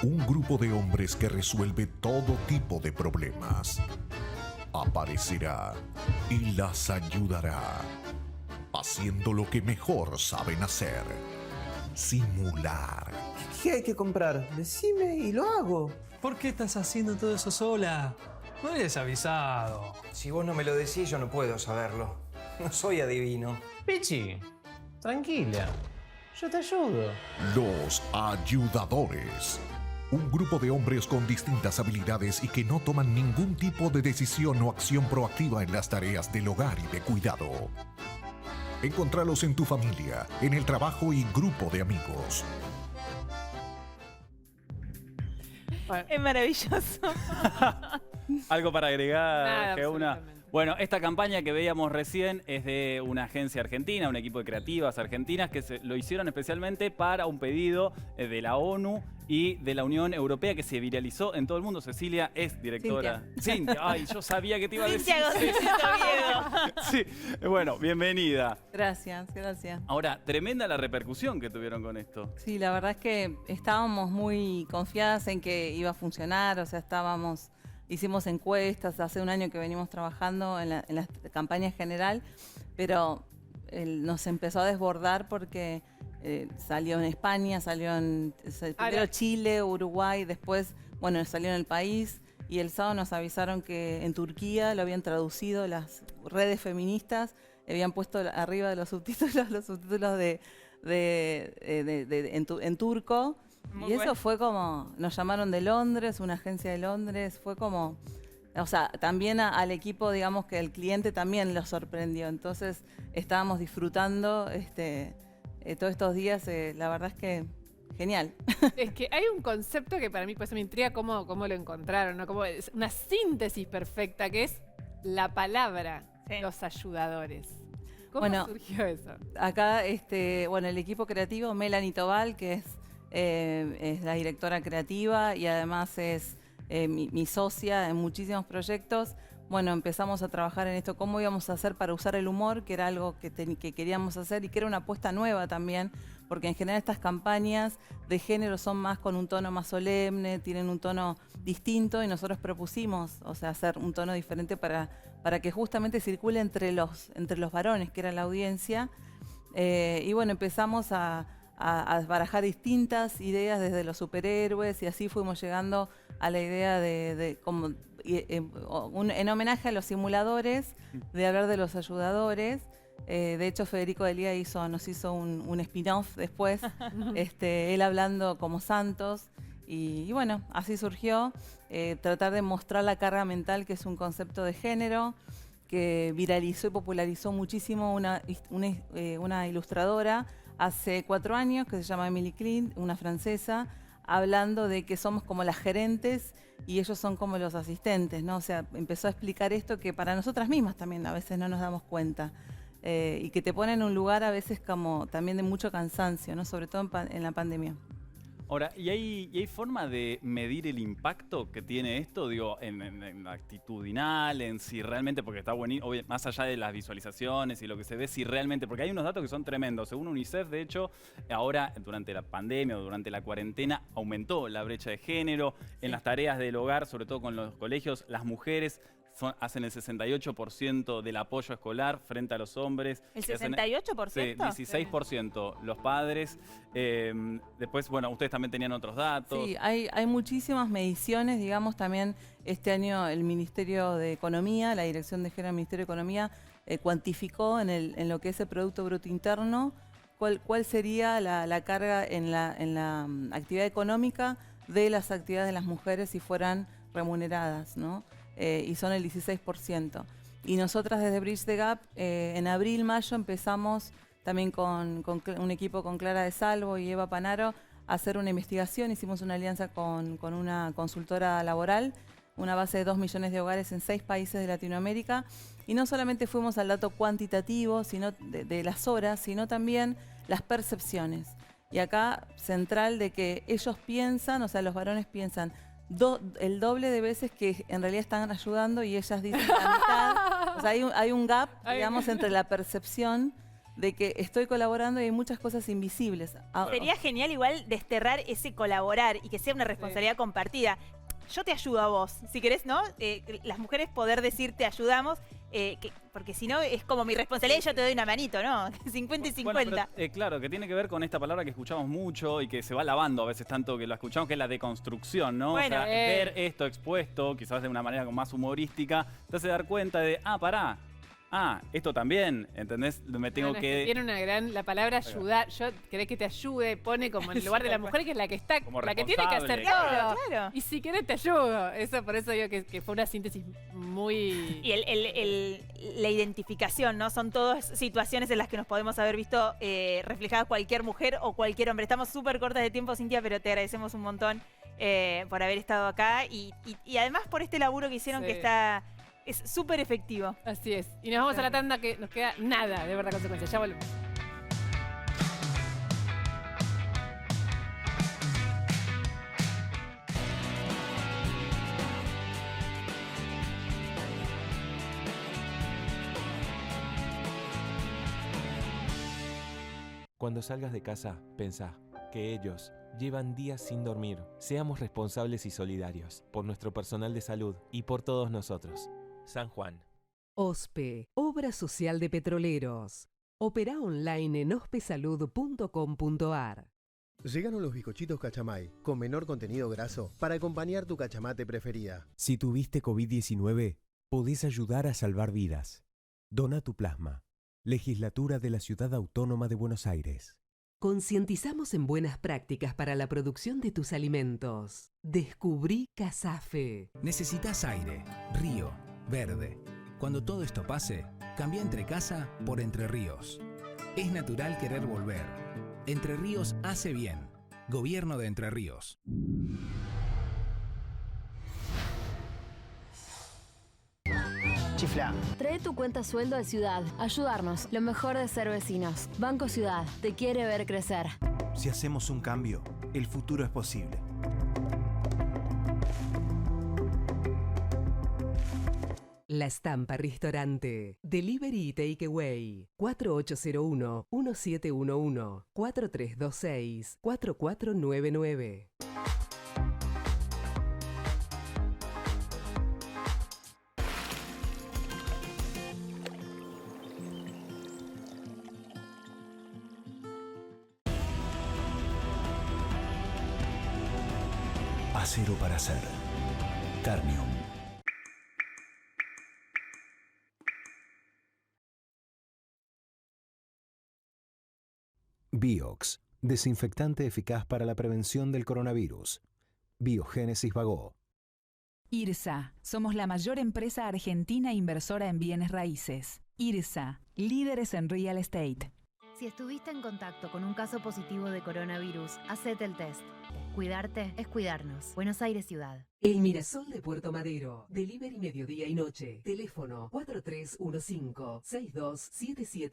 Un grupo de hombres que resuelve todo tipo de problemas aparecerá y las ayudará, haciendo lo que mejor saben hacer: simular. ¿Qué hay que comprar? Decime y lo hago. ¿Por qué estás haciendo todo eso sola? No eres avisado. Si vos no me lo decís, yo no puedo saberlo. No soy adivino. Pichi, tranquila. Yo te ayudo. Los ayudadores. Un grupo de hombres con distintas habilidades y que no toman ningún tipo de decisión o acción proactiva en las tareas del hogar y de cuidado. Encontralos en tu familia, en el trabajo y grupo de amigos. Es maravilloso. ¿Algo para agregar, Nada, Geuna? absolutamente. Bueno, esta campaña que veíamos recién es de una agencia argentina, un equipo de creativas argentinas que lo hicieron especialmente para un pedido de la ONU y de la Unión Europea que se viralizó en todo el mundo. Cecilia es directora. Cintia, ay, yo sabía que te iba a decir. Sí, bueno, bienvenida. Gracias, gracias. Ahora, tremenda la repercusión que tuvieron con esto. Sí, la verdad es que estábamos muy confiadas en que iba a funcionar, o sea, hicimos encuestas, hace un año que venimos trabajando en la campaña general, pero nos empezó a desbordar porque salió en España, primero Chile, Uruguay, después, bueno, salió en el país, y el sábado nos avisaron que en Turquía lo habían traducido las redes feministas, habían puesto arriba de los subtítulos en turco. Muy Y eso bueno. fue como, nos llamaron de Londres, una agencia de Londres, fue como, o sea, también al equipo, digamos que el cliente también lo sorprendió. Entonces estábamos disfrutando todos estos días, la verdad es que genial. Es que hay un concepto que para mí pues me intriga cómo lo encontraron, ¿no? Como es una síntesis perfecta que es la palabra, los ayudadores. ¿Cómo surgió eso? Acá, el equipo creativo, Melanie Tobal, que es la directora creativa y además es mi socia en muchísimos proyectos. Bueno, empezamos a trabajar en esto, cómo íbamos a hacer para usar el humor, que era algo que queríamos hacer y que era una apuesta nueva también, porque en general estas campañas de género son más con un tono más solemne, tienen un tono distinto, y nosotros propusimos, o sea, hacer un tono diferente para que justamente circule entre los varones, que era la audiencia. Y bueno, empezamos a barajar distintas ideas desde los superhéroes, y así fuimos llegando a la idea de como en homenaje a los simuladores, de hablar de los ayudadores. De hecho, Federico Delía nos hizo un spin-off después, él hablando como Santos, y bueno, así surgió, tratar de mostrar la carga mental, que es un concepto de género que viralizó y popularizó muchísimo una ilustradora hace 4 años, que se llama Emily Clint, una francesa, hablando de que somos como las gerentes y ellos son como los asistentes, ¿no? O sea, empezó a explicar esto que para nosotras mismas también a veces no nos damos cuenta, y que te pone en un lugar a veces como también de mucho cansancio, ¿no? Sobre todo en la pandemia. Ahora, ¿y hay forma de medir el impacto que tiene esto, digo, en actitudinal, en si realmente, porque está buenísimo, más allá de las visualizaciones y lo que se ve, si realmente, porque hay unos datos que son tremendos. Según UNICEF, de hecho, ahora durante la pandemia o durante la cuarentena aumentó la brecha de género. En las tareas del hogar, sobre todo con los colegios, las mujeres hacen el 68% del apoyo escolar frente a los hombres. ¿El 68%? Sí, 16% los padres. Después, bueno, ustedes también tenían otros datos. Sí, hay muchísimas mediciones, digamos, también este año el Ministerio de Economía, la Dirección de Género del Ministerio de Economía, cuantificó en lo que es el Producto Bruto Interno, cuál sería la carga en la actividad económica de las actividades de las mujeres si fueran remuneradas, ¿no? Y son el 16%. Y nosotras desde Bridge the Gap, en abril, mayo, empezamos también con un equipo con Clara de Salvo y Eva Panaro, a hacer una investigación. Hicimos una alianza con una consultora laboral, una base de 2 millones de hogares en 6 países de Latinoamérica. Y no solamente fuimos al dato cuantitativo sino de las horas, sino también las percepciones. Y acá, central de que ellos piensan, o sea, los varones piensan el doble de veces que en realidad están ayudando y ellas dicen la mitad. O sea, hay un gap, digamos, entre la percepción de que estoy colaborando y hay muchas cosas invisibles. Sería genial igual desterrar ese colaborar y que sea una responsabilidad compartida. Yo te ayudo a vos, si querés, ¿no? Las mujeres poder decir te ayudamos, porque si no es como mi responsabilidad y yo te doy una manito, ¿no? 50 y 50. Bueno, pero, claro, que tiene que ver con esta palabra que escuchamos mucho y que se va lavando a veces tanto que la escuchamos, que es la deconstrucción, ¿no? Bueno, o sea, ver esto expuesto, quizás de una manera más humorística, te hace dar cuenta de, pará. Esto también, ¿entendés? Me tengo que... Tiene una gran... La palabra ayudar, querés que te ayude, pone como en el lugar de la mujer, que es la que está, la que tiene que hacer todo. Claro. Y si querés te ayudo. Por eso digo que fue una síntesis muy... Y la identificación, ¿no? Son todas situaciones en las que nos podemos haber visto reflejadas cualquier mujer o cualquier hombre. Estamos súper cortas de tiempo, Cintia, pero te agradecemos un montón por haber estado acá y además por este laburo que hicieron que está... Es súper efectivo. Así es. Y nos vamos a la tanda que nos queda nada de verdad consecuencia. Ya volvemos. Cuando salgas de casa, pensá que ellos llevan días sin dormir. Seamos responsables y solidarios por nuestro personal de salud y por todos nosotros. San Juan. OSPE, Obra Social de Petroleros. Opera online en ospesalud.com.ar. Llegaron los bizcochitos Cachamay, con menor contenido graso, para acompañar tu cachamate preferida. Si tuviste COVID-19, podés ayudar a salvar vidas. Dona tu plasma. Legislatura de la Ciudad Autónoma de Buenos Aires. Concientizamos en buenas prácticas para la producción de tus alimentos. Descubrí Casafe. Necesitas aire, río, verde. Cuando todo esto pase, cambia Entre Casa por Entre Ríos. Es natural querer volver. Entre Ríos hace bien. Gobierno de Entre Ríos. Chifla. Trae tu cuenta sueldo a Ciudad. Ayudarnos. Lo mejor de ser vecinos. Banco Ciudad. Te quiere ver crecer. Si hacemos un cambio, el futuro es posible. La Estampa Restaurante. Delivery y Takeaway. 4801-1711. 4326-4499. Acero para hacer. Ternium. Biox, desinfectante eficaz para la prevención del coronavirus. Biogénesis Bagó. IRSA, somos la mayor empresa argentina inversora en bienes raíces. IRSA, líderes en real estate. Si estuviste en contacto con un caso positivo de coronavirus, hacete el test. Cuidarte es cuidarnos. Buenos Aires Ciudad. El Mirasol de Puerto Madero. Delivery mediodía y noche. Teléfono 4315-6277.